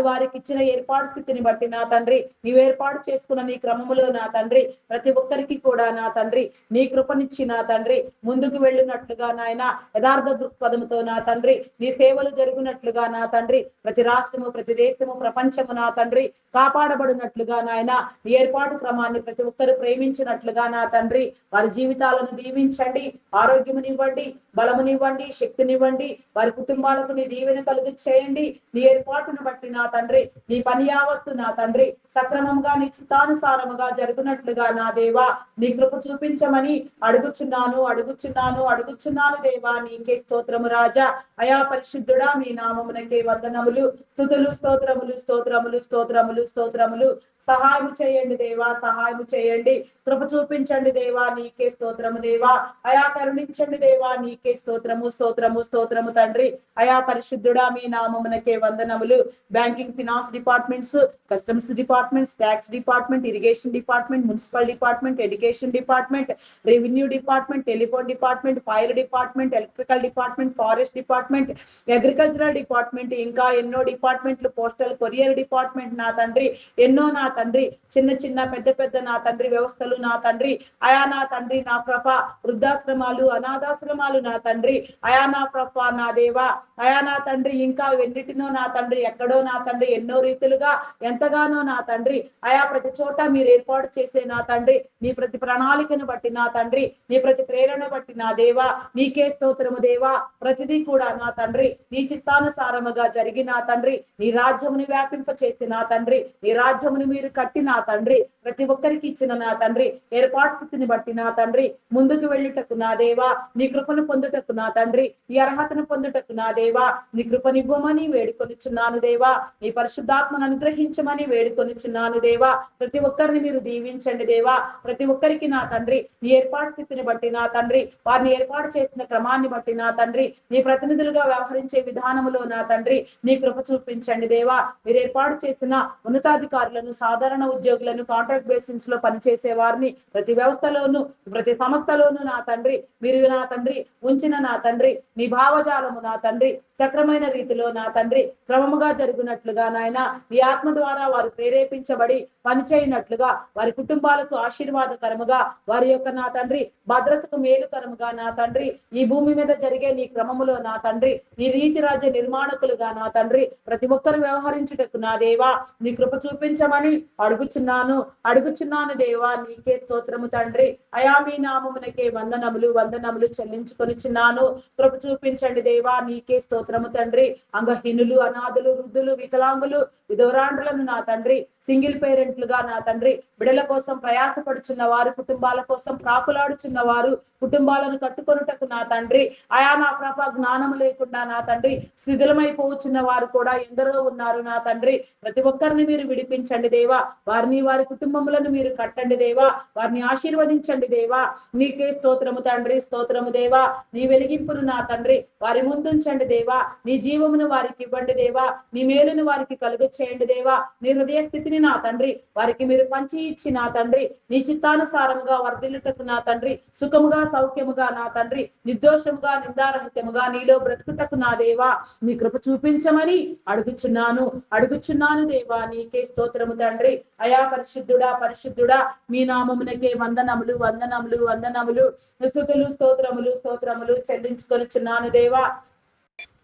వారికి ఇచ్చిన ఏర్పాటు స్థితిని బట్టి నా తండ్రి నీవు ఏర్పాటు చేసుకున్న నీ క్రమములో నా తండ్రి ప్రతి ఒక్కరికి కూడా నా తండ్రి నీ కృపనిచ్చి నా తండ్రి ముందుకు వెళ్ళినట్లుగా నాయన యథార్థ దృక్పథముతో నా తండ్రి నీ సేవలు జరుగునట్లుగా నా తండ్రి ప్రతి రాష్ట్రము, ప్రతి దేశము, ప్రపంచము నా తండ్రి కాపాడబడినట్లుగా నాయన నీ ఏర్పాటు క్రమాన్ని ప్రతి ఒక్కరు ప్రేమించినట్లుగా నా తండ్రి వారి జీవితాలను దీవించండి. ఆరోగ్యమునివ్వండి, బలమునివ్వండి, శక్తినివ్వండి. వారి కుటుంబాలకు నీ దీవెన కలుగు చేయండి. నీ ఏర్పాటును బట్టి నా తండ్రి నీ పని యావత్తు నా తండ్రి సక్రమంగా నీ చిత్తానుసారముగా జరుగునట్లుగా నా దేవా నీ కృప చూపించమని అడుగుచున్నాను, అడుగుచున్నాను, అడుగుచున్నాను దేవా. నీకే స్తోత్రము రాజా. అయా పరిశుద్ధుడా మీ నామమునకే వందనములు, స్తుతులు, స్తోత్రములు, స్తోత్రములు, స్తోత్రములు, స్తోత్రములు. సహాయం చేయండి దేవా, సహాయం చేయండి. కృప చూపించండి దేవా, నీకే స్తోత్రము దేవా. అయా కరుణించండి దేవా, నీకే స్తోత్రము స్తోత్రము స్తోత్రము తండ్రి. అయా పరిశుద్ధుడా, మీ నామమునకే వందనములు. Banking, finance departments, customs departments, tax department, irrigation department, municipal department, education department, revenue department, telephone department, fire department, electrical department, forest department, agricultural department, ఇంకా ఎన్నో డిపార్ట్మెంట్లు, పోస్టల్ కొరియర్ డిపార్ట్మెంట్ నా తండ్రి, ఎన్నో నా తండ్రి, చిన్న చిన్న పెద్ద పెద్ద నా తండ్రి వ్యవస్థలు నా తండ్రి. అయా నా తండ్రి, నా ప్రభ, వృద్ధాశ్రమాలు, అనాథాశ్రమాలు నా తండ్రి. అయా నా ప్రభ, నా దేవా, అయా నా తండ్రి, ఇంకా ఎన్నిటినో నా తండ్రి, ఎక్కడో నా తండ్రి, ఎన్నో రీతులుగా ఎంతగానో నా తండ్రి. అయా ప్రతి చోట మీరు ఏర్పాటు చేసే నా తండ్రి, నీ ప్రతి ప్రణాళికను బట్టి నా తండ్రి, నీ ప్రతి ప్రేరణ బట్టి నా దేవా, నీకే స్తోత్రము దేవా. ప్రతిదీ కూడా నా తండ్రి నీ చిత్తానుసారముగా జరిగి నా తండ్రి, నీ రాజ్యమును వ్యాపింప చేసి నా తండ్రి, నీ రాజ్యమును మీరు కట్టి నా తండ్రి, ప్రతి ఒక్కరికి ఇచ్చిన నా తండ్రి ఏర్పాటు స్థితిని బట్టి నా తండ్రి, ముందుకు వెళ్ళుటకు నా దేవా, నీ కృపను పొందుటకు నా తండ్రి, ఈ అర్హతను పొందుటకు నా దేవా, నీ కృపనివ్వమని వేడుకొనిచున్నాను దేవా. నీ పరిశుద్ధాత్మను అనుగ్రహించమని వేడుకొనిచున్నాను దేవా. ప్రతి ఒక్కరిని మీరు దీవించండి దేవా. ప్రతి ఒక్కరికి నా తండ్రి నీ ఏర్పాటు స్థితిని బట్టి నా తండ్రి, వారిని ఏర్పాటు చేసిన క్రమాన్ని బట్టి నా తండ్రి, నీ ప్రతినిధులుగా వ్యవహరించే విధానములో నా తండ్రి నీ కృప చూపించండి దేవా. మీరు ఏర్పాటు చేసిన ఉన్నతాధికారులను, సాధారణ ఉద్యోగులను, కాంట్రాక్ట్ బేసిస్ లో పనిచేసే వారిని, ప్రతి వ్యవస్థలోను, ప్రతి సంస్థలోను నా తండ్రి మీరు నా తండ్రి ఉంచిన నా తండ్రి నీ భావజాలము నా తండ్రి సక్రమైన రీతిలో నా తండ్రి క్రమముగా జరుగునట్లుగా నాయన, నీ ఆత్మ ద్వారా వారు ప్రేరేపించబడి పనిచేయనట్లుగా, వారి కుటుంబాలకు ఆశీర్వాదకరముగా, వారి యొక్క నా తండ్రి భద్రతకు మేలుకరముగా నా తండ్రి, ఈ భూమి మీద జరిగే నీ క్రమములో నా తండ్రి, నీ రీతి రాజ్య నిర్మాణకులుగా నా తండ్రి ప్రతి ఒక్కరు వ్యవహరించుటకు నా దేవా నీ కృప చూపించమని అడుగుచున్నాను దేవా. నీకే స్తోత్రము తండ్రి. అయా మీ నామమునకే వందనములు వందనములు చెల్లించుకొనిచున్నాను. కృప చూపించండి దేవా, నీకే స్తోత్రము తండ్రి. అంగహీనులు, అనాథులు, వృద్ధులు, వికలాంగులు, విధవరాండ్రులను నా తండ్రి, సింగిల్ పేరెంట్లుగా నా తండ్రి బిడల కోసం ప్రయాసపడుచున్న వారు, కుటుంబాల కోసం ప్రాకులాడుచున్న వారు, కుటుంబాలను కట్టుకొనుటకు నా తండ్రి, అయా నా ప్రభ జ్ఞానము లేకుండా నా తండ్రి శిథిలమైపోవచ్చున్న వారు కూడా ఎందరో ఉన్నారు నా తండ్రి. ప్రతి ఒక్కరిని మీరు విడిపించండి దేవా. వారిని, వారి కుటుంబములను మీరు కట్టండి దేవా. వారిని ఆశీర్వదించండి దేవా. నీకే స్తోత్రము తండ్రి, స్తోత్రము దేవా. నీ వెలిగింపును నా తండ్రి వారి ముందుంచండి దేవా. నీ జీవమును వారికి ఇవ్వండి దేవా. నీ మేలును వారికి కలుగ చేయండి దేవా. నీ హృదయ స్థితిని నా తండ్రి వారికి మీరు పంచి ఇచ్చి నా తండ్రి నీ చిత్తానుసారముగా వర్ధిల్లుటకు నా తండ్రి, సుఖముగా సౌఖ్యముగా నా తండ్రి, నిర్దోషముగా నిందారహితముగా నీలో బ్రతుకుటకు నా దేవా నీ కృప చూపించమని అడుగుచున్నాను దేవా. నీకే స్తోత్రము తండ్రి. అయా పరిశుద్ధుడా, పరిశుద్ధుడా, మీ నామమునకే వందనములు వందనములు వందనములు, స్తుతులు స్తోత్రములు స్తోత్రములు చెల్లించుకొనిచున్నాను దేవా.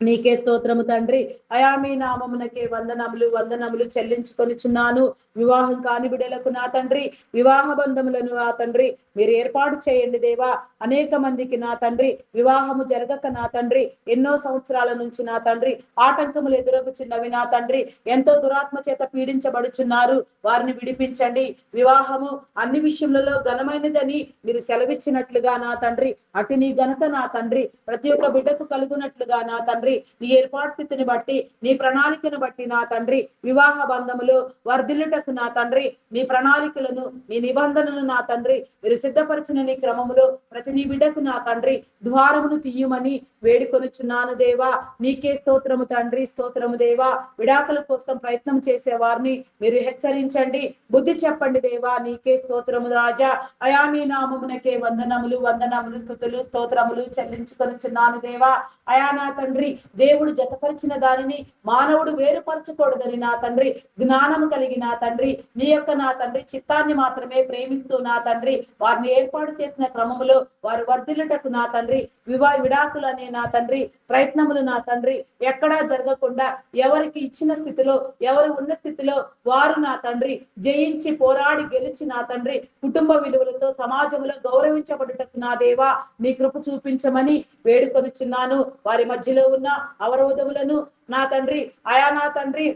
నీకే స్తోత్రము తండ్రి. అయా మీ నామమునకే వందనములు వందనములు చెల్లించుకొనిచున్నాను. వివాహం కాని బిడలకు నా తండ్రి వివాహ బంధములను నా తండ్రి మీరు ఏర్పాటు చేయండి దేవా. అనేక మందికి నా తండ్రి వివాహము జరగక నా తండ్రి ఎన్నో సంవత్సరాల నుంచి నా తండ్రి ఆటంకములు ఎదురగుచున్నవి నా తండ్రి, ఎంతో దురాత్మ చేత పీడించబడుచున్నారు. వారిని విడిపించండి. వివాహము అన్ని విషయములలో ఘనమైనదని మీరు సెలవిచ్చినట్లుగా నా తండ్రి అటు నీ ఘనత నా తండ్రి ప్రతి ఒక్క బిడ్డకు కలుగునట్లుగా నా తండ్రి నీ ఏర్పాటు స్థితిని బట్టి, నీ ప్రణాళికను బట్టి నా తండ్రి వివాహ బంధములు వర్ధిల్లుటకు నా తండ్రి నీ ప్రణాళికలను, నీ నిబంధనలను నా తండ్రి మీరు సిద్ధపరిచిన నీ క్రమములో ప్రతి నీ బిడ్డకు నా తండ్రి ద్వారమును తీయమని వేడుకొనుచున్నాను దేవా. నీకే స్తోత్రము తండ్రి, స్తోత్రము దేవా. విడాకుల కోసం ప్రయత్నం చేసే వారిని మీరు హెచ్చరించండి, బుద్ధి చెప్పండి దేవా. నీకే స్తోత్రము రాజా. అయా మీ నామమునకే వందనములు వందనములు స్తుతులు స్తోత్రములు చెల్లించుకొనుచున్నాను దేవా. అయా నా తండ్రి దేవుడు జతపరిచిన దానిని మానవుడు వేరుపరచకూడదని నా తండ్రి జ్ఞానము కలిగి నా తండ్రి నీ యొక్క నా తండ్రి చిత్తాన్ని మాత్రమే ప్రేమిస్తూ నా తండ్రి వారిని ఏర్పాటు చేసిన క్రమములో వారు వర్ధిల్లుటకు నా తండ్రి విడాకులు అనే నా తండ్రి ప్రయత్నములు నా తండ్రి ఎక్కడా జరగకుండా ఎవరికి ఇచ్చిన స్థితిలో, ఎవరు ఉన్న స్థితిలో వారు నా తండ్రి జయించి పోరాడి గెలిచి నా తండ్రి కుటుంబ విలువలతో సమాజంలో గౌరవించబడుటకు నా దేవా నీ కృప చూపించమని వేడుకొనుచున్నాను. వారి మధ్యలో ఉన్న అవరోధములను నా తండ్రి, అయా నా తండ్రి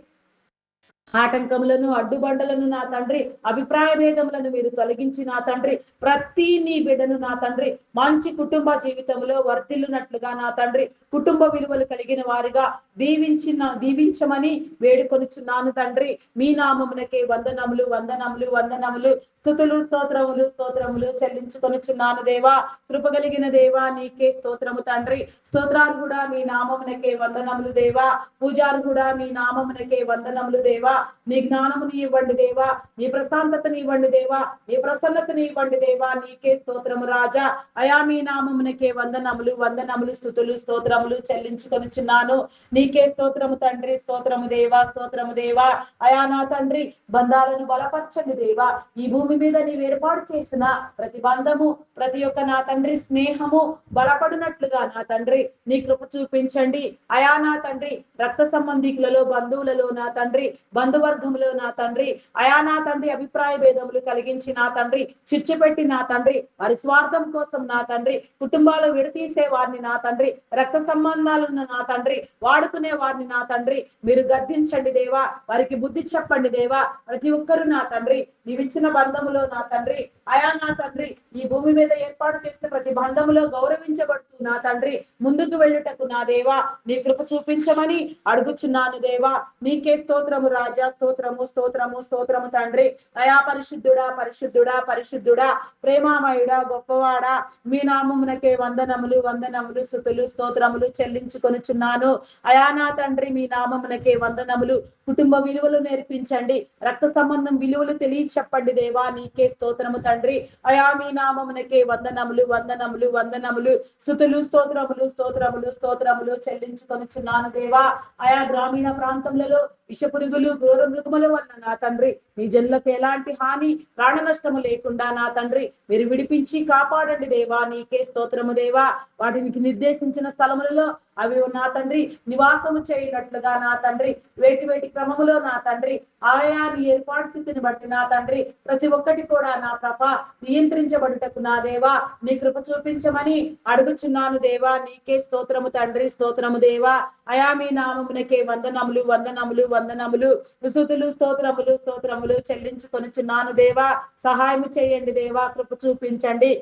ఆటంకములను, అడ్డుబండలను నా తండ్రి, అభిప్రాయ భేదములను మీరు తొలగించి నా తండ్రి, ప్రతి నీ బిడ్డను నా తండ్రి మంచి కుటుంబ జీవితంలో వర్ధిల్లునట్లుగా నా తండ్రి, కుటుంబ విలువలు కలిగిన వారిగా దీవించమని వేడుకొనుచున్నాను తండ్రి. మీ నామమునకే వందనములు, వందనములు, వందనములు, స్తుతులు, స్తోత్రములు, స్తోత్రములు చెల్లించుకొనుచున్నాను దేవా. కృపగలిగిన దేవా నీకే స్తోత్రము తండ్రి. స్తోత్రాలు కూడా మీ నామమునకే వందనములు దేవా. పూజారు కూడా మీ నామమునకే వందనములు దేవా. నీ జ్ఞానముని ఇవ్వండి దేవా, నీ ప్రశాంతతని ఇవ్వండి దేవా, నీ ప్రసన్నతని ఇవ్వండి దేవా. నీకే స్తోత్రము రాజా. అయా మీ నామమునకే వందనములు, వందనములు, స్తుతులు, స్తోత్రములు చెల్లించుకొనుచున్నాను. నీకే స్తోత్రము తండ్రి. స్తోత్రము దేవా, స్తోత్రము దేవా. అయా నా తండ్రి, బంధాలను బలపరచండి దేవా. ఈ భూమి మీద నీవు ఏర్పాటు చేసిన ప్రతి బంధము, ప్రతి ఒక్క నా తండ్రి స్నేహము బలపడినట్లుగా నా తండ్రి నీ కృప చూపించండి. అయా నా తండ్రి, రక్త సంబంధికులలో, బంధువులలో నా తండ్రి, బంధువర్గములో నా తండ్రి, అయా నా తండ్రి అభిప్రాయ భేదములు కలిగించి నా తండ్రి చిచ్చు పెట్టి నా తండ్రి వారి స్వార్థం కోసం నా తండ్రి కుటుంబాలు విడతీసే వారిని నా తండ్రి, రక్త సంబంధాలను నా తండ్రి వాడుకునే వారిని నా తండ్రి మీరు గద్దించండి దేవా. వారికి బుద్ధి చెప్పండి దేవా. ప్రతి ఒక్కరు నా తండ్రి నీవిచ్చిన బంధములో నా తండ్రి, అయా నా తండ్రి ఈ భూమి మీద ఏర్పాటు చేసిన ప్రతి బంధములో గౌరవించబడుతూ నా తండ్రి ముందుకు వెళ్ళుటకు నా దేవా నీ కృప చూపించమని అడుగుచున్నాను దేవా. నీకే స్తోత్రము రాజా. స్తోత్రము, స్తోత్రము, స్తోత్రము తండ్రి. అయా పరిశుద్ధుడా, పరిశుద్ధుడా, పరిశుద్ధుడా, ప్రేమామయుడా, గొప్పవాడా, మీ నామమునకే వందనములు, వందనములు, స్తుతులు, స్తోత్రములు చెల్లించుకొనుచున్నాను. అయా నా తండ్రి మీ నామమునకే వందనములు. కుటుంబ విలువలు నేర్పించండి, రక్త సంబంధం విలువలు చెప్పండి దేవా. నీకే స్తోత్రము తండ్రి. అయా మీ నామమునకే వందనములు, వందనములు, వందనములు, స్తుతులు, స్తోత్రములు, స్తోత్రములు, స్తోత్రములు చెల్లించుకొనుచున్నాను దేవా. అయా గ్రామీణ ప్రాంతములలో విషపురుగులు, క్రూర మృగముల వల్ల నా తండ్రి నీ జనులకు ఎలాంటి హాని, ప్రాణ నష్టము లేకుండా నా తండ్రి మీరు విడిపించి కాపాడండి దేవా. నీకే స్తోత్రము దేవా. వాటికి నిర్దేశించిన స్థలములలో అవి నా తండ్రి నివాసము చేయనట్లుగా నా తండ్రి వేటి వేటి క్రమములో నా తండ్రి ఆయా నీ ఏర్పాటు స్థితిని బట్టి నా తండ్రి ప్రతి ఒక్కటి కూడా నా ప్రభ నియంత్రించబడుటకు నా దేవా నీ కృప చూపించమని అడుగుచున్నాను దేవా. నీకే స్తోత్రము తండ్రి. స్తోత్రము దేవా. అయా మీ నామమునకే వందనములు, వందనములు, వందనములు, స్తుతులు, స్తోత్రములు, స్తోత్రములు చెల్లించుకొనుచున్నాను దేవా. సహాయం చేయండి దేవా. కృప చూపించండి.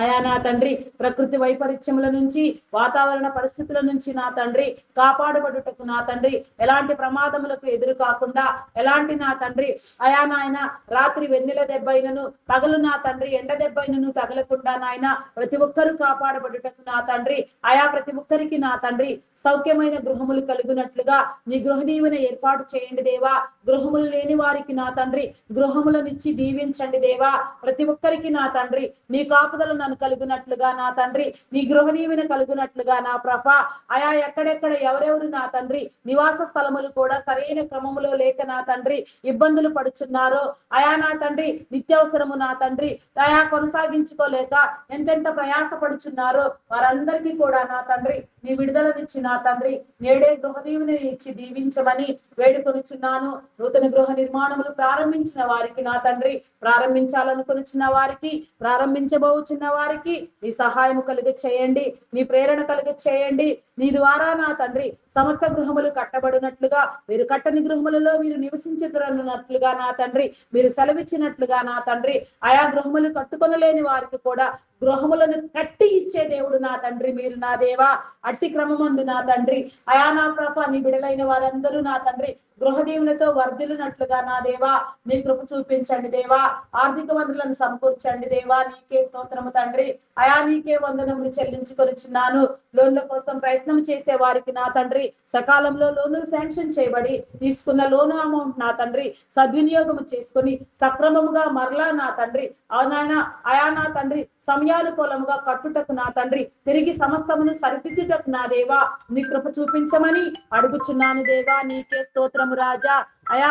అయా నా తండ్రి ప్రకృతి వైపరీత్యముల నుంచి, వాతావరణ పరిస్థితుల నుంచి నా తండ్రి కాపాడబడుటకు నా తండ్రి ఎలాంటి ప్రమాదములకు ఎదురు కాకుండా, ఎలాంటి నా తండ్రి అయా నాయన రాత్రి వెన్నెల దెబ్బైనను, పగలు నా తండ్రి ఎండ దెబ్బైనను తగలకుండా నాయన ప్రతి ఒక్కరూ కాపాడబడుటకు నా తండ్రి అయా ప్రతి ఒక్కరికి నా తండ్రి సౌఖ్యమైన గృహములు కలుగునట్లుగా నీ గృహ దీవెన ఏర్పాటు చేయండి దేవా. గృహములు లేని వారికి నా తండ్రి గృహములనిచ్చి దీవించండి దేవా. ప్రతి ఒక్కరికి నా తండ్రి నీ కాపుదల నన్ను కలుగునట్లుగా నా తండ్రి నీ గృహ దీవెన కలుగునట్లుగా నా ప్రభ అయా ఎక్కడెక్కడ ఎవరెవరు నా తండ్రి నివాస స్థలములు కూడా సరైన క్రమములో లేక నా తండ్రి ఇబ్బందులు పడుచున్నారో, అయా నా తండ్రి నిత్యావసరము నా తండ్రి అయా కొనసాగించుకోలేక ఎంతెంత ప్రయాస పడుచున్నారో వారందరికీ కూడా నా తండ్రి నీ విడుదలనిచ్చి నా తండ్రి నేడే గృహ దీవెన ఇచ్చి దీవించమని వేడుకొనుచున్నాను. నూతన గృహ నిర్మాణములు ప్రారంభించిన వారికి నా తండ్రి, ప్రారంభించాలనుకొనిచున్న వారికి, ప్రారంభించబోచున్న వారికి నీ సహాయము కలుగ చేయండి, నీ ప్రేరణ కలుగ చేయండి. నీ ద్వారా నా తండ్రి సమస్త గృహములు కట్టబడినట్లుగా, మీరు కట్టని గృహములలో మీరు నివసించుతున్నట్లుగా నా తండ్రి మీరు సెలవిచ్చినట్లుగా నా తండ్రి ఆయా గృహములు కట్టుకొనలేని వారికి కూడా గృహములను కట్టి ఇచ్చే దేవుడు నా తండ్రి మీరు నా దేవా. అట్టి క్రమమందు నా తండ్రి అయా నా ప్రభ నీ బిడలైన వారందరూ నా తండ్రి గృహ దీవెనతో వర్ధిల్లునట్లుగా నా దేవా నీ కృప చూపించండి దేవా. ఆర్థిక వనరులను సమకూర్చండి దేవా. నీకే స్తోత్రము తండ్రి. అయా నీకే వందనములు చెల్లించుకొనిచున్నాను. లోన్ల కోసం ప్రయత్నం చేసే వారికి నా తండ్రి సకాలంలో లోనులు శాంక్షన్ చేయబడి తీసుకున్న లోను అమౌంట్ నా తండ్రి సద్వినియోగము చేసుకుని సక్రమముగా మరలా నా తండ్రి అవునాయన అయా నా తండ్రి సమయానుకూలముగా కట్టుటకు నా తండ్రి తిరిగి సమస్తమును సరిదిద్దుటకు నా దేవా నీ కృప చూపించమని అడుగుచున్నాను దేవా. నీకే స్తోత్రము రాజా. అయా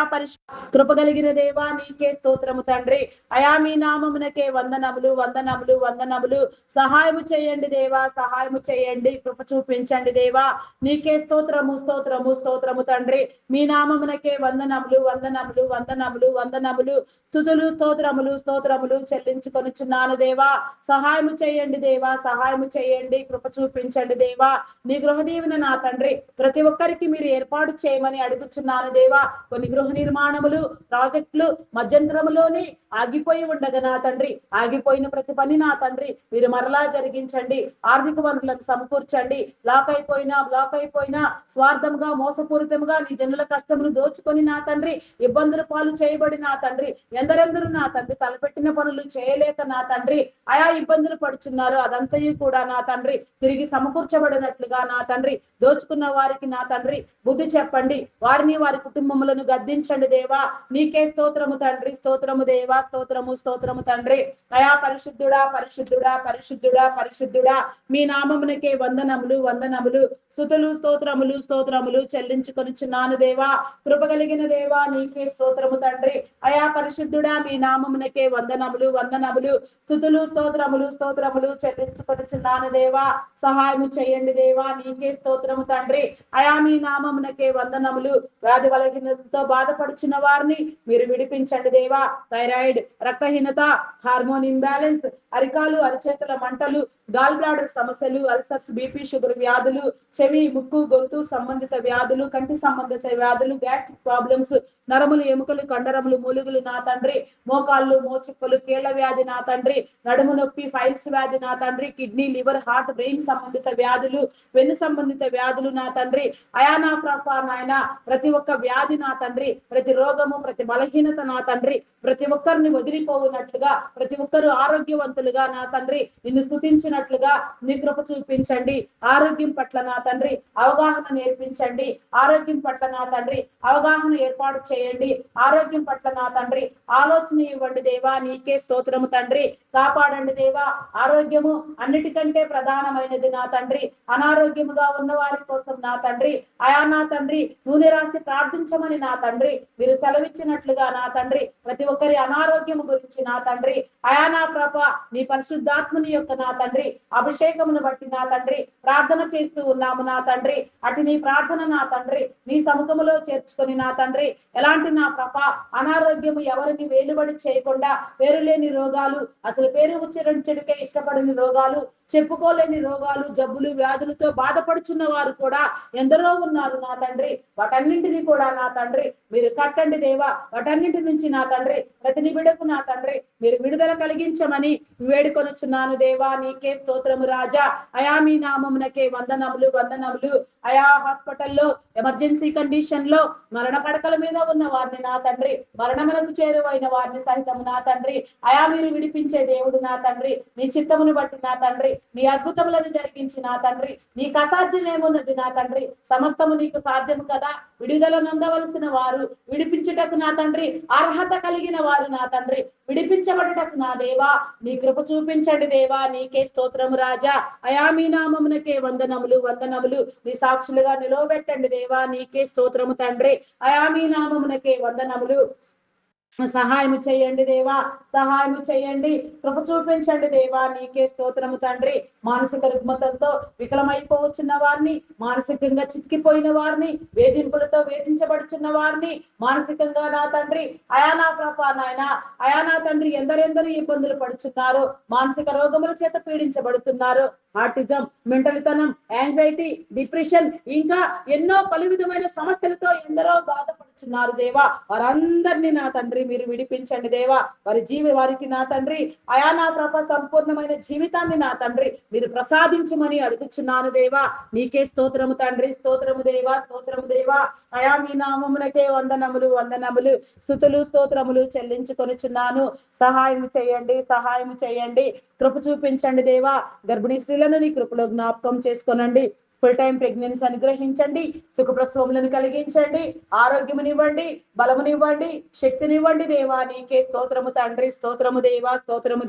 కృప కలిగిన దేవా నీకే స్తోత్రము తండ్రి. అయా మీ నామమునకే వందనములు, వందనములు, వందనములు. సహాయము చేయండి దేవా, సహాయము చేయండి, కృప చూపించండి దేవా. నీకే స్తోత్రము, స్తోత్రము, స్తోత్రము తండ్రి. మీ నామమునకే వందనములు, వందనములు, వందనములు, వందనములు, స్తుతులు, స్తోత్రములు, స్తోత్రములు చెల్లించుకొనుచున్నాను దేవా. సహాయము చేయండి దేవా, సహాయము చేయండి, కృప చూపించండి దేవా. నీ గృహ దీవెన నా తండ్రి ప్రతి ఒక్కరికి మీరు ఏర్పాటు చేయమని అడుగుచున్నాను దేవా. కొన్ని కొన్ని గృహ నిర్మాణములు, ప్రాజెక్టులు మధ్యంతరములోనే ఆగిపోయి ఉండగా నా తండ్రి, ఆగిపోయిన ప్రతి పని నా తండ్రి మీరు మరలా జరిగించండి. ఆర్థిక వనరులను సమకూర్చండి. బ్లాక్ అయిపోయినా స్వార్థంగా మోసపూరితంగా నీ జనుల కష్టములు దోచుకొని నా తండ్రి ఇబ్బందుల పాలు చేయబడి నా తండ్రి ఎందరెందరూ నా తండ్రి తలపెట్టిన పనులు చేయలేక నా తండ్రి ఆయా ఇబ్బందులు పడుచున్నారు. అదంతయు కూడా నా తండ్రి తిరిగి సమకూర్చబడినట్లుగా నా తండ్రి దోచుకున్న వారికి నా తండ్రి బుద్ధి చెప్పండి. వారిని వారి కుటుంబములను గద్దించండి దేవా. నీకే స్తోత్రము తండ్రి, స్తోత్రము దేవా, స్తోత్రము తండ్రి. అయా పరిశుద్ధుడా పరిశుద్ధుడా పరిశుద్ధుడా పరిశుద్ధుడా మీ నామమునకే వందనములు స్తుతులు స్తోత్రములు చెల్లించుకొనిచున్నాను దేవా. కృప కలిగిన దేవా నీకే స్తోత్రము తండ్రి. అయా పరిశుద్ధుడా మీ నామమునకే వందనములు స్తుతులు స్తోత్రములు చెల్లించుకొనిచున్నాను దేవా. సహాయము చేయండి దేవా నీకే స్తోత్రము తండ్రి. అయా మీ నామమునకే వందనములు. వ్యాధి బలహీనతతో బాధపడుచున్న వారిని మీరు విడిపించండి దేవా. థైరాయిడ్, రక్తహీనత, హార్మోన్ ఇంబ్యాలెన్స్, అరికాలు అరిచేతుల మంటలు, గాల్ బ్లాడర్ సమస్యలు, అల్సర్స్, బీపీ, షుగర్ వ్యాధులు, చెవి, ముక్కు, గొంతు సంబంధిత వ్యాధులు, కంటి సంబంధిత వ్యాధులు, గ్యాస్ట్రిక్ ప్రాబ్లమ్స్, నరములు, ఎముకలు, కండరములు, మూలుగులు నా తండ్రి, మోకాళ్ళు, మోచిప్పలు, కీళ్ల వ్యాధి నా తండ్రి, నడుము నొప్పి, ఫైల్స్ వ్యాధి నా తండ్రి, కిడ్నీ, లివర్, హార్ట్, బ్రెయిన్ సంబంధిత వ్యాధులు, వెన్ను సంబంధిత వ్యాధులు నా తండ్రి. అయా నా ప్రభా నాయన ప్రతి ఒక్క వ్యాధి నా తండ్రి, ప్రతి రోగము, ప్రతి బలహీనత నా తండ్రి ప్రతి ఒక్కరిని వదిలిపోవునట్లుగా, ప్రతి ఒక్కరు ఆరోగ్యవంతులుగా నా తండ్రి నిన్ను స్తుతించినట్లుగా నీ కృప చూపించండి. ఆరోగ్యం పట్ల నా తండ్రి అవగాహన నేర్పించండి. ఆరోగ్యం పట్ల నా తండ్రి అవగాహన ఏర్పాటు చేయండి. ఆరోగ్యం పట్ల నా తండ్రి ఆలోచన ఇవ్వండి దేవా. నీకే స్తోత్రము తండ్రి. కాపాడండి దేవా. ఆరోగ్యము అన్నిటికంటే ప్రధానమైనది నా తండ్రి. అనారోగ్యముగా ఉన్న వారి కోసం నా తండ్రి అయా నా తండ్రి నూనె రాసి ప్రార్థించమని నా తండ్రి మీరు సెలవిచ్చినట్లుగా నా తండ్రి ప్రతి ఒక్కరి అనారోగ్యము గురించి నా తండ్రి అయా నా ప్రభ నీ పరిశుద్ధాత్మని యొక్క నా తండ్రి అభిషేకమును బట్టి నా తండ్రి ప్రార్థన చేస్తూ ఉన్నాము నా తండ్రి. అటు నీ ప్రార్థన నా తండ్రి నీ సముఖములో చేర్చుకొని నా తండ్రి ఎలాంటి నా ప్రభ అనారోగ్యము ఎవరిని వేలుబడి చేయకుండా పేరు లేని రోగాలు, అసలు పేరు ఉచ్చరించడికే ఇష్టపడని రోగాలు, చెప్పుకోలేని రోగాలు, జబ్బులు, వ్యాధులతో బాధపడుచున్న వారు కూడా ఎందరో ఉన్నారు నా తండ్రి. వాటన్నింటినీ కూడా నా తండ్రి మీరు కట్టండి దేవా. వాటన్నింటి నుంచి నా తండ్రి ప్రతి నిబిడకు నా తండ్రి మీరు విడుదల కలిగించమని వేడుకొనుచున్నాను దేవా. నీకే స్తోత్రము రాజా. అయా మీ నామమునకే వందనములు. అయా హాస్పిటల్లో ఎమర్జెన్సీ కండిషన్ లో మరణ పడకల మీద ఉన్న వారిని నా తండ్రి, మరణమునకు చేరువైన వారిని సహితము నా తండ్రి అయా మీరు విడిపించే దేవుడు నా తండ్రి. నీ చిత్తమును బట్టి నా తండ్రి నీ అద్భుతములను జరిగించి నా తండ్రి నీకు అసాధ్యం ఏమున్నది నా తండ్రి. సమస్తము నీకు సాధ్యము కదా. విడుదల నొందవలసిన వారు విడిపించుటకు నా తండ్రి అర్హత కలిగిన వారు నా తండ్రి విడిపించబడుటకు నా దేవా నీ కృప చూపించండి దేవా. నీకే స్తోత్రము రాజా. అయా మీ నామమునకే వందనములు. నీ సాక్షులుగా నిలవబెట్టండి దేవా. నీకే స్తోత్రము తండ్రి. అయా మీ నామమునకే వందనములు. సహాయం చేయండి దేవా. సహాయం చేయండి. కృప చూపించండి దేవా. నీకే స్తోత్రము తండ్రి. మానసిక రుగ్మతలతో వికలమైపోవచ్చున్న వారిని, మానసికంగా చిక్కిపోయిన వారిని, వేధింపులతో వేధించబడుచున్న వారిని, మానసికంగా నా తండ్రి అయా నా ప్రభా నాయన అయా నా తండ్రి ఎందరెందరూ ఇబ్బందులు పడుచున్నారు, మానసిక రోగముల చేత పీడించబడుతున్నారు. ఆటిజం, మెంటలితనం, యాంగ్జైటీ, డిప్రెషన్ ఇంకా ఎన్నో పలు విధమైన సమస్యలతో ఎందరో బాధపడుచున్నారు దేవా. వారందరినీ నా తండ్రి మీరు విడిపించండి దేవా. వారికి నా తండ్రి అయా నా ప్రభ సంపూర్ణమైన జీవితాన్ని నా తండ్రి మీరు ప్రసాదించమని అడుగుచున్నాను దేవా. నీకే స్తోత్రము తండ్రి. స్తోత్రము దేవా. అయా మీ నామమునకే వందనములు. స్తుతులు స్తోత్రములు చెల్లించుకొనిచున్నాను. సహాయం చేయండి. కృప చూపించండి దేవా. గర్భిణీ స్త్రీలను నీ కృపలో జ్ఞాపకం చేసుకోనండి. ఫుల్ టైం ప్రెగ్నెన్సీ అనుగ్రహించండి. సుఖ ప్రసవములను కలిగించండి. ఆరోగ్యమునివ్వండి, బలమునివ్వండి, శక్తినివ్వండి దేవా. నీకే స్తోత్రము తండ్రి. స్తోత్రము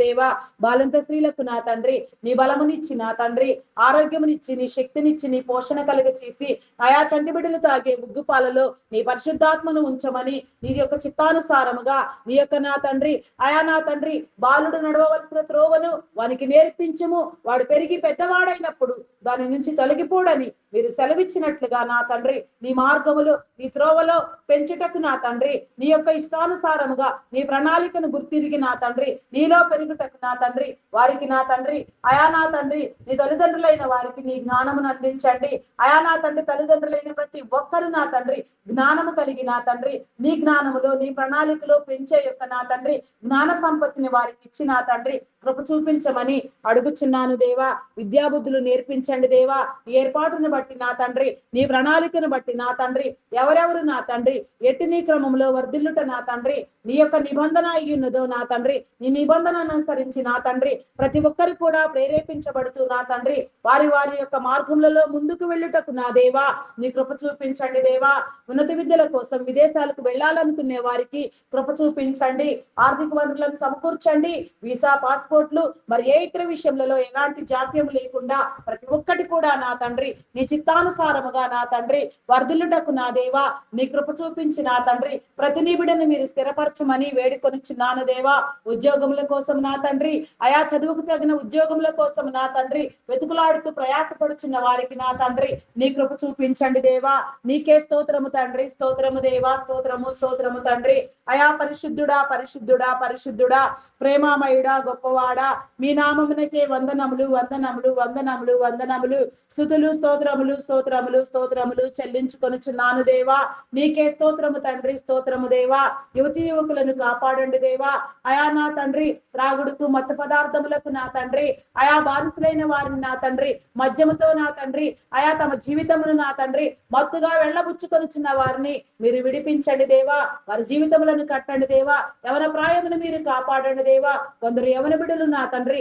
దేవా. బాలంత స్త్రీలకు నా తండ్రి నీ బలమునిచ్చి నా తండ్రి ఆరోగ్యమునిచ్చి నీ శక్తినిచ్చి నీ పోషణ కలుగ చేసి ఆయా చంటి బిడ్డలు తాగే ఉగ్గుపాలలో నీ పరిశుద్ధాత్మను ఉంచమని నీ యొక్క చిత్తానుసారముగా నీ యొక్క నా తండ్రి అయా నా తండ్రి బాలుడు నడవవలసిన త్రోవను వానికి నేర్పించుము. వాడు పెరిగి పెద్దవాడైనప్పుడు దాని నుంచి తొలగిపోడని మీరు సెలవిచ్చినట్లుగా నా తండ్రి నీ మార్గములు నీ త్రోవలో పెంచుటకు నా తండ్రి నీ యొక్క ఇష్టానుసారముగా నీ ప్రణాళికను గుర్తిరిగి నా తండ్రి నీలో పెరుగుటకు నా తండ్రి వారికి నా తండ్రి అయా నా తండ్రి నీ తల్లిదండ్రులైన వారికి నీ జ్ఞానమును అందించండి. అయా నా తండ్రి తల్లిదండ్రులైన ప్రతి ఒక్కరు నా తండ్రి జ్ఞానము కలిగి నా తండ్రి నీ జ్ఞానములో నీ ప్రణాళికలో పెంచే యొక్క నా తండ్రి జ్ఞాన సంపత్తిని వారికి ఇచ్చి నా తండ్రి కృప చూపించమని అడుగుచున్నాను దేవా. విద్యాబుద్ధులు నేర్పించండి దేవా. ఏర్పాటును బట్టి నా తండ్రి నీ ప్రణాళికను బట్టి నా తండ్రి ఎవరెవరు నా తండ్రి ఎట్టి నీ క్రమంలో వర్ధిల్లుట నా తండ్రి నీ యొక్క నిబంధన అయ్యున్నదో నా తండ్రి నీ నిబంధనను అనుసరించి నా తండ్రి ప్రతి ఒక్కరు కూడా ప్రేరేపించబడుతూ నా తండ్రి వారి వారి యొక్క మార్గములలో ముందుకు వెళ్ళుటకు నా దేవా నీ కృప చూపించండి దేవా. ఉన్నత విద్యల కోసం విదేశాలకు వెళ్ళాలనుకునే వారికి కృప చూపించండి. ఆర్థిక వనరులను సమకూర్చండి. వీసా పాస్పోర్ట్లు మరి ఏ ఇతర విషయంలో ఎలాంటి జాప్యం లేకుండా ప్రతి ఒక్కటి కూడా నా తండ్రి నీ చిత్తానుసారముగా నా తండ్రి వర్ధిల్లుటకు నా దేవా నీ కృప చూపించి నా తండ్రి ప్రతి నిబిడను మీరు స్థిరపరచమని వేడుకొనిచున్నాను దేవా. ఉద్యోగముల కోసం నా తండ్రి ఆయా చదువుకు తగిన ఉద్యోగముల కోసం నా తండ్రి వెతుకులాడుతూ ప్రయాసపడుచున్న వారికి నా తండ్రి నీ కృప చూపించండి దేవా. నీకే స్తోత్రము తండ్రి. స్తోత్రము దేవా. స్తోత్రము స్తోత్రము తండ్రి. అయా పరిశుద్ధుడా పరిశుద్ధుడా పరిశుద్ధుడా ప్రేమామయుడా గొప్పవాడా మీ నామమునకే వందనములు వందనములు వందనములు వందనములు స్తుతులు స్తోత్రములు స్తోత్రములు స్తోత్రములు చెల్లించుకొనుచున్నాను దేవా. నీకే స్తోత్రము తండ్రి. స్తోత్రము దేవా. యువతి యువకులను కాపాడండి దేవా. అయా నా తండ్రి త్రాగుడుకు మత్తు పదార్థములకు నా తండ్రి అయా బానిసలైన వారిని నా తండ్రి మద్యముతో నా తండ్రి అయా తమ జీవితమును నా తండ్రి మత్తుగా వెళ్ళబుచ్చుకొనుచున్న వారిని మీరు విడిపించండి దేవా. వారి జీవితములను కట్టండి దేవా. యవన ప్రాయమును మీరు కాపాడండి దేవా. కొందరు యవన బిడ్డలు నా తండ్రి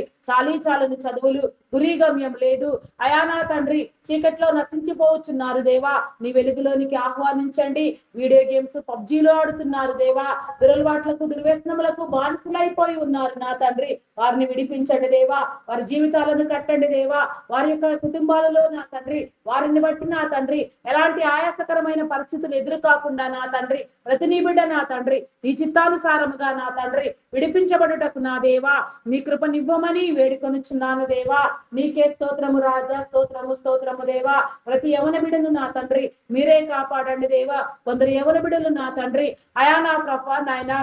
చాలని చదువులు గురి గమ్యం లేదు అయా నా తండ్రి చీకట్లో నశించిపోవచ్చున్నారు దేవా. నీ వెలుగులోనికి ఆహ్వానించండి. వీడియో గేమ్స్ పబ్జీలో ఆడుతున్నారు దేవా. దురలవాట్లకు దుర్వ్యసనములకు బానిసలైపోయి ఉన్నారు నా తండ్రి వారిని విడిపించండి దేవా. వారి జీవితాలను కట్టండి దేవా. వారి యొక్క కుటుంబాలలో నా తండ్రి వారిని బట్టి నా తండ్రి ఎలాంటి ఆయాసకరమైన పరిస్థితులు ఎదురు కాకుండా నా తండ్రి ప్రతి నీ బిడ్డ నా తండ్రి నీ చిత్తానుసారముగా నా తండ్రి విడిపించబడుటకు నా దేవా నీ కృపనివ్వమని వేడుకొనుచున్నాను దేవా. నీకే స్తోత్రము రాజా. స్తోత్రము స్తోత్రము దేవా. ప్రతి యవన బిడ్డను నా తండ్రి మీరే కాపాడండి దేవా. కొందరు యవన బిడ్డలు నా తండ్రి అయా నా ప్రభా నాయన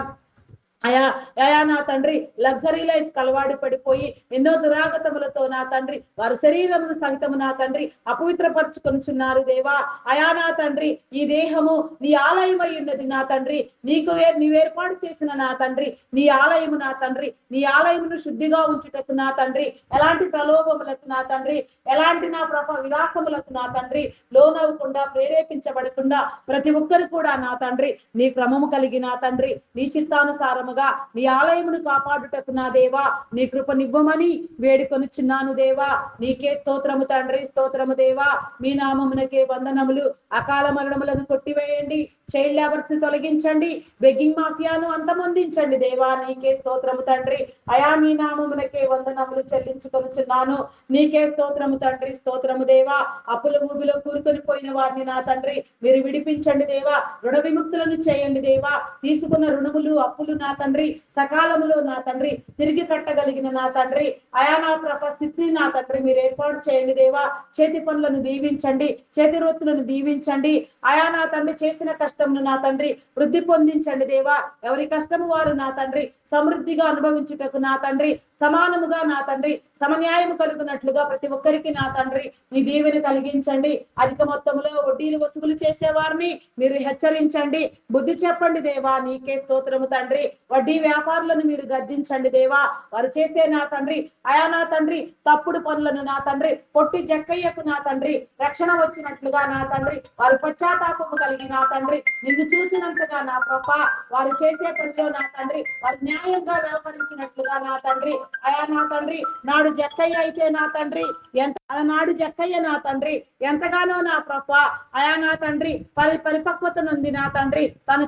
అయా అయా నా తండ్రి లగ్జరీ లైఫ్ కలవాడి పడిపోయి ఎన్నో దురాగతములతో నా తండ్రి వారి శరీరమును సహితము నా తండ్రి అపవిత్రపరచుకొనుచున్నారు దేవా. అయా నా తండ్రి ఈ దేహము నీ ఆలయమై ఉన్నది నా తండ్రి నీవు ఏర్పాటు చేసిన నా తండ్రి నీ ఆలయము నా తండ్రి నీ ఆలయమును శుద్ధిగా ఉంచుటకు నా తండ్రి ఎలాంటి ప్రలోభములకు నా తండ్రి ఎలాంటి నా విలాసములకు నా తండ్రి లోనవ్వకుండా ప్రేరేపించబడకుండా ప్రతి ఒక్కరు కూడా నా తండ్రి నీ క్రమము కలిగి నా తండ్రి నీ చిత్తానుసారము నీ ఆలయమును కాపాడుటకు నా దేవా నీ కృపనివ్వమని వేడుకొనుచున్నాను దేవా. నీకే స్తోత్రము తండ్రి. స్తోత్రము దేవా. మీ నామమునకే వందనములు. అకాల మరణములను కొట్టివేయండి. చైల్డ్ లేబర్స్ ని తొలగించండి. బెగ్గింగ్ మాఫియాను అంతమొందించండి దేవా. నీకే స్తోత్రము తండ్రి. అయా మీ నామమునకే వందనములు చెల్లించుకొనుచున్నాను. నీకే స్తోత్రము తండ్రి. స్తోత్రము దేవా. అప్పుల ఊబిలో కూరుకొని పోయిన వారిని నా తండ్రి మీరు విడిపించండి దేవా. రుణ విముక్తులను చేయండి దేవా. తీసుకున్న రుణములు అప్పులు నా తండ్రి సకాలములో నా తండ్రి తిరిగి కట్టగలిగిన నా తండ్రి అయా నా స్థితిని నా తండ్రి మీరు ఏర్పాటు చేయండి దేవా. చేతి పనులను దీవించండి. చేతి వృత్తులను దీవించండి. అయా నా తండ్రి చేసిన కష్టమును నా తండ్రి వృద్ధి పొందించండి దేవా. ఎవరి కష్టము వారు నా తండ్రి సమృద్ధిగా అనుభవించుటకు నా తండ్రి సమానముగా నా తండ్రి సమన్యాయము కలుగునట్లుగా ప్రతి ఒక్కరికి నా తండ్రి నీ దీవెన కలిగించండి. అధిక మొత్తంలో వడ్డీలు వసూలు చేసే వారిని మీరు హెచ్చరించండి. బుద్ధి చెప్పండి దేవా. నీకే స్తోత్రము తండ్రి. వడ్డీ వ్యాపారులను మీరు గద్దించండి దేవా. వారు చేసే నా తండ్రి అయా నా తండ్రి తప్పుడు పనులను నా తండ్రి పొట్టి జక్కయ్యకు నా తండ్రి రక్షణ వచ్చినట్లుగా నా తండ్రి వారు పశ్చాత్తాపము కలిగి నా తండ్రి నిన్ను చూచినంతగా నా ప్రభా వారు చేసే పనిలో నా తండ్రి వారు న్యాయంగా వ్యవహరించినట్లుగా నా తండ్రి అయా నా తండ్రి నాడు జక్కయ్య అయితే నా తండ్రి నాడు జక్కయ్య నా తండ్రి ఎంతగానో నా ప్రభా అయా నా తండ్రి పరిపక్వత నుండి నా తండ్రి తను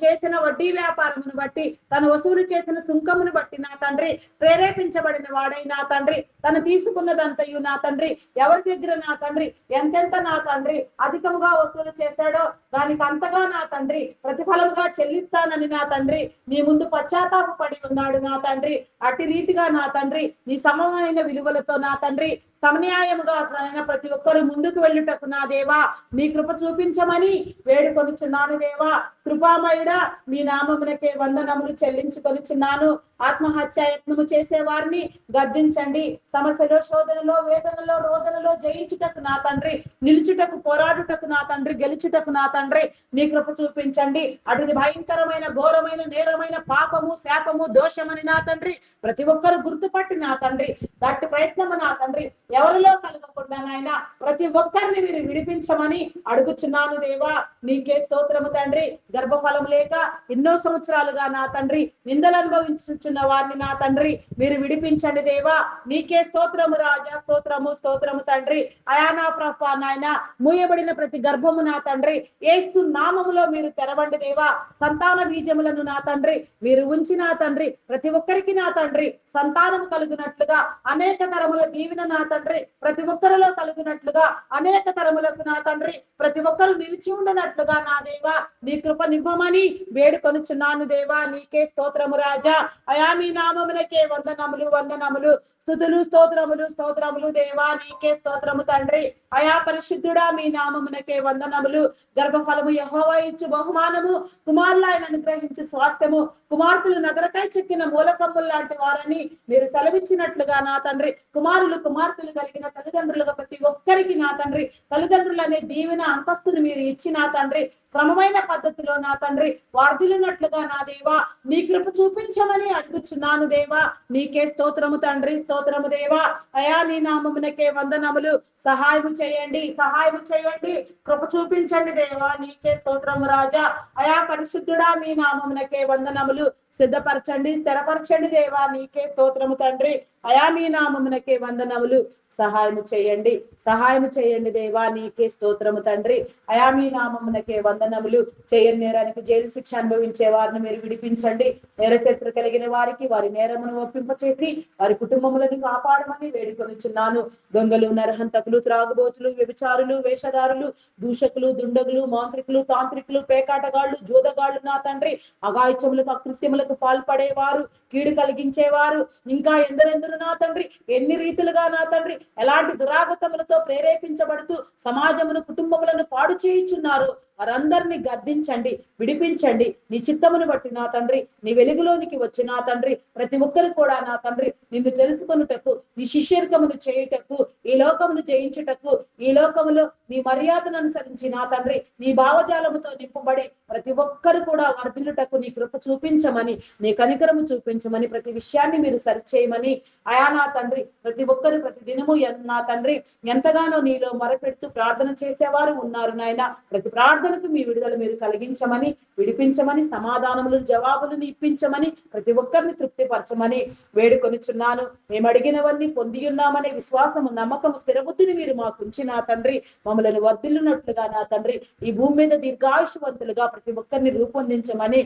చేసిన వడ్డీ వ్యాపారమును బట్టి తను వసూలు చేసిన సుంకమును బట్టి నా తండ్రి ప్రేరేపించబడిన వాడై నా తండ్రి తను తీసుకున్నదంతయు నా తండ్రి ఎవరి దగ్గర నా తండ్రి ఎంతెంత నా తండ్రి అధికముగా వసూలు చేశాడో దానికి అంతగా నా తండ్రి ప్రతిఫలముగా చెల్లిస్తానని నా తండ్రి నీ ముందు పశ్చాత్తాప పడి ఉన్నాడు నా తండ్రి. అట్టి రీతిగా నా తండ్రి నీ సమమైన విలువలతో నా తండ్రి సమన్యాయముగా నాయన ప్రతి ఒక్కరు ముందుకు వెళ్ళుటకు నా దేవా నీ కృప చూపించమని వేడుకొనుచున్నాను దేవా. కృపామయుడా మీ నామమునకే వందనములు చెల్లించుకొనుచున్నాను. ఆత్మహత్యాయత్నము చేసే వారిని గద్దించండి. సమస్యలో, శోధనలో, వేదనలో, రోదనలో జయించుటకు నా తండ్రి, నిలుచుటకు, పోరాడుటకు నా తండ్రి, గెలుచుటకు నా తండ్రి నీ కృప చూపించండి. అటుది భయంకరమైన, ఘోరమైన, నేరమైన పాపము, శాపము, దోషమని నా తండ్రి ప్రతి ఒక్కరు గుర్తుపట్టి నా తండ్రి దట్టి ప్రయత్నము నా తండ్రి ఎవరిలో కలగకుండా నాయన ప్రతి ఒక్కరిని మీరు విడిపించమని అడుగుచున్నాను దేవా. నీకే స్తోత్రము తండ్రి. గర్భఫలం లేక ఎన్నో సంవత్సరాలుగా నా తండ్రి నిందలు అనుభవించుచున్న వారిని నా తండ్రి మీరు విడిపించండి దేవా. నీకే స్తోత్రము రాజా, స్తోత్రము, స్తోత్రము తండ్రి. అయా నా ప్రభా నాయన మూయబడిన ప్రతి గర్భము నా తండ్రి యేసు నామములో మీరు తెరవండి దేవా. సంతాన బీజములను నా తండ్రి మీరు ఉంచి నా తండ్రి ప్రతి ఒక్కరికి నా తండ్రి సంతానం కలుగునట్లుగా, అనేక తరముల దీవెన నా తండ్రి ప్రతి ఒక్కరిలో కలుగునట్లుగా, అనేక తరములకు నా తండ్రి ప్రతి ఒక్కరు నిలిచి ఉండనట్లుగా నా దేవా నీ కృప నివ్వమని వేడుకొనుచున్నాను దేవా. నీకే స్తోత్రము రాజా. అయా మీ నామములకే వందనములు, వందనములు, స్తుతులు, స్తోత్రములు, స్తోత్రములు దేవా. నీకే స్తోత్రము తండ్రి. అయా పరిశుద్ధుడా మీ నామమునకే వందనములు. గర్భఫలము యెహోవా ఇచ్చు బహుమానము, కుమారులు ఆయన అనుగ్రహించు స్వాస్థ్యము, కుమార్తెలు నగరకై చెక్కిన మూలకమ్ములు లాంటి వారని మీరు సెలవిచ్చినట్లుగా నా తండ్రి కుమారులు, కుమార్తెలు కలిగిన తల్లిదండ్రులుగా ప్రతి ఒక్కరికి నా తండ్రి తల్లిదండ్రులు అనే దీవెన అంతస్తును మీరు ఇచ్చి నా తండ్రి క్రమమైన పద్ధతిలో నా తండ్రి వార్ధిల్లినట్లుగా నా దేవా నీ కృప చూపించమని అడుగుచున్నాను దేవా. నీకే స్తోత్రము తండ్రి, స్తోత్రము దేవా. అయా నీ నామమునకే వందనములు. సహాయం చేయండి, సహాయం చేయండి, కృప చూపించండి దేవా. నీకే స్తోత్రము రాజా. అయా పరిశుద్ధుడా మీ నామమునకే వందనములు. సిద్ధపరచండి, స్థిరపరచండి దేవా. నీకే స్తోత్రము తండ్రి. అయా మీ నామమునకే వందనములు. సహాయము చేయండి, సహాయము చేయండి దేవా. నీకే స్తోత్రము తండ్రి. అయా మీ నామమునకే వందనములు. చేయని నేరానికి జైలు శిక్ష అనుభవించే వారిని మీరు విడిపించండి. నేర చరిత్ర కలిగిన వారికి వారి నేరమును ఒప్పింపచేసి వారి కుటుంబములను కాపాడమని వేడుకొనుచున్నాను. దొంగలు, నరహంతకులు, త్రాగుబోతులు, వ్యభిచారులు, వేషధారులు, దూషకులు, దుండగులు, మాంత్రికులు, తాంత్రికులు, పేకాటగాళ్లు, జూదగాళ్లు నా తండ్రి అగాయిత్యములకు, అకృత్యములకు పాల్పడేవారు, కీడు కలిగించేవారు, ఇంకా ఎందరెందరు నా తండ్రి ఎన్ని రీతులుగా నా తండ్రి ఎలాంటి దురాగతములతో ప్రేరేపించబడుతూ సమాజమును, కుటుంబములను పాడు చేయుచున్నారు వారందరినీ గద్దించండి, విడిపించండి. నీ చిత్తమును బట్టి నా తండ్రి నీ వెలుగులోనికి వచ్చి నా తండ్రి ప్రతి ఒక్కరు కూడా నా తండ్రి నిన్ను తెలుసుకొనుటకు, నీ శిష్యర్కమును చేయుటకు, ఈ లోకమును జయించుటకు, ఈ లోకములో నీ మర్యాదను అనుసరించి నా తండ్రి నీ భావజాలముతో నింపబడి ప్రతి ఒక్కరు కూడా వర్ధిల్లుటకు నీ కృప చూపించమని, నీ కనికరము చూపించమని, ప్రతి విషయాన్ని మీరు సరిచేయమని అయా నా తండ్రి ప్రతి ఒక్కరు ప్రతి దినము నా తండ్రి ఎంతగానో నీలో మొరపెడుతూ ప్రార్థన చేసేవారు ఉన్నారు నాయన. ప్రతి ప్రార్థనకు మీ విడుదల మీరు కలిగించమని, విడిపించమని, సమాధానములు, జవాబులను ఇప్పించమని, ప్రతి ఒక్కరిని తృప్తిపరచమని వేడుకొనిచున్నాను. మేము అడిగినవన్నీ పొంది ఉన్నామనే విశ్వాసము, నమ్మకము, స్థిరబుద్ధిని మీరు మాకు ఉంచి నా తండ్రి మమ్మల్ని వర్ధిల్లునట్లుగా నా తండ్రి ఈ భూమి మీద దీర్ఘాయుషవంతులుగా ప్రతి ఒక్కరిని రూపొందించమని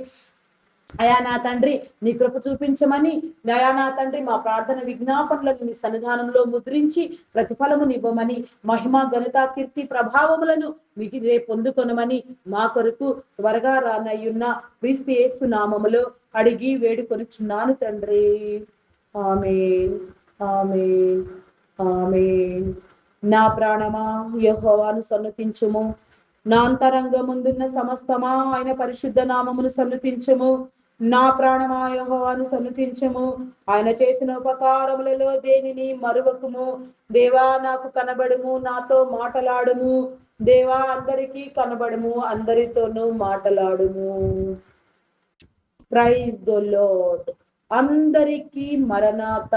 అయా నా తండ్రి నీ కృప చూపించమని, అయా నా తండ్రి మా ప్రార్థన విజ్ఞాపనలను నీ సన్నిధానంలో ముద్రించి ప్రతిఫలమునివ్వమని, మహిమ, ఘనత, కీర్తి, ప్రభావములను మీకు పొందుకొనమని మా కొరకు త్వరగా రానయ్యున్న క్రీస్తు యేసు నామములో అడిగి వేడుకొనుచున్నాను తండ్రి. ఆమేన్, ఆమేన్, ఆమేన్. నా ప్రాణమా యెహోవాను సన్నతించుము, నా అంతరంగముందున్న సమస్తమా ఆయన పరిశుద్ధ నామమును సన్నతించుము. నా ప్రాణమా యెహోవాను సన్నతించుము, ఆయన చేసిన ఉపకారములలో దేనిని మరువకుము. దేవా నాకు కనబడుము, నాతో మాటలాడుము. దేవా అందరికీ కనబడుము, అందరితోనూ మాటలాడుము. Praise the lord. అందరికీ మరణాత.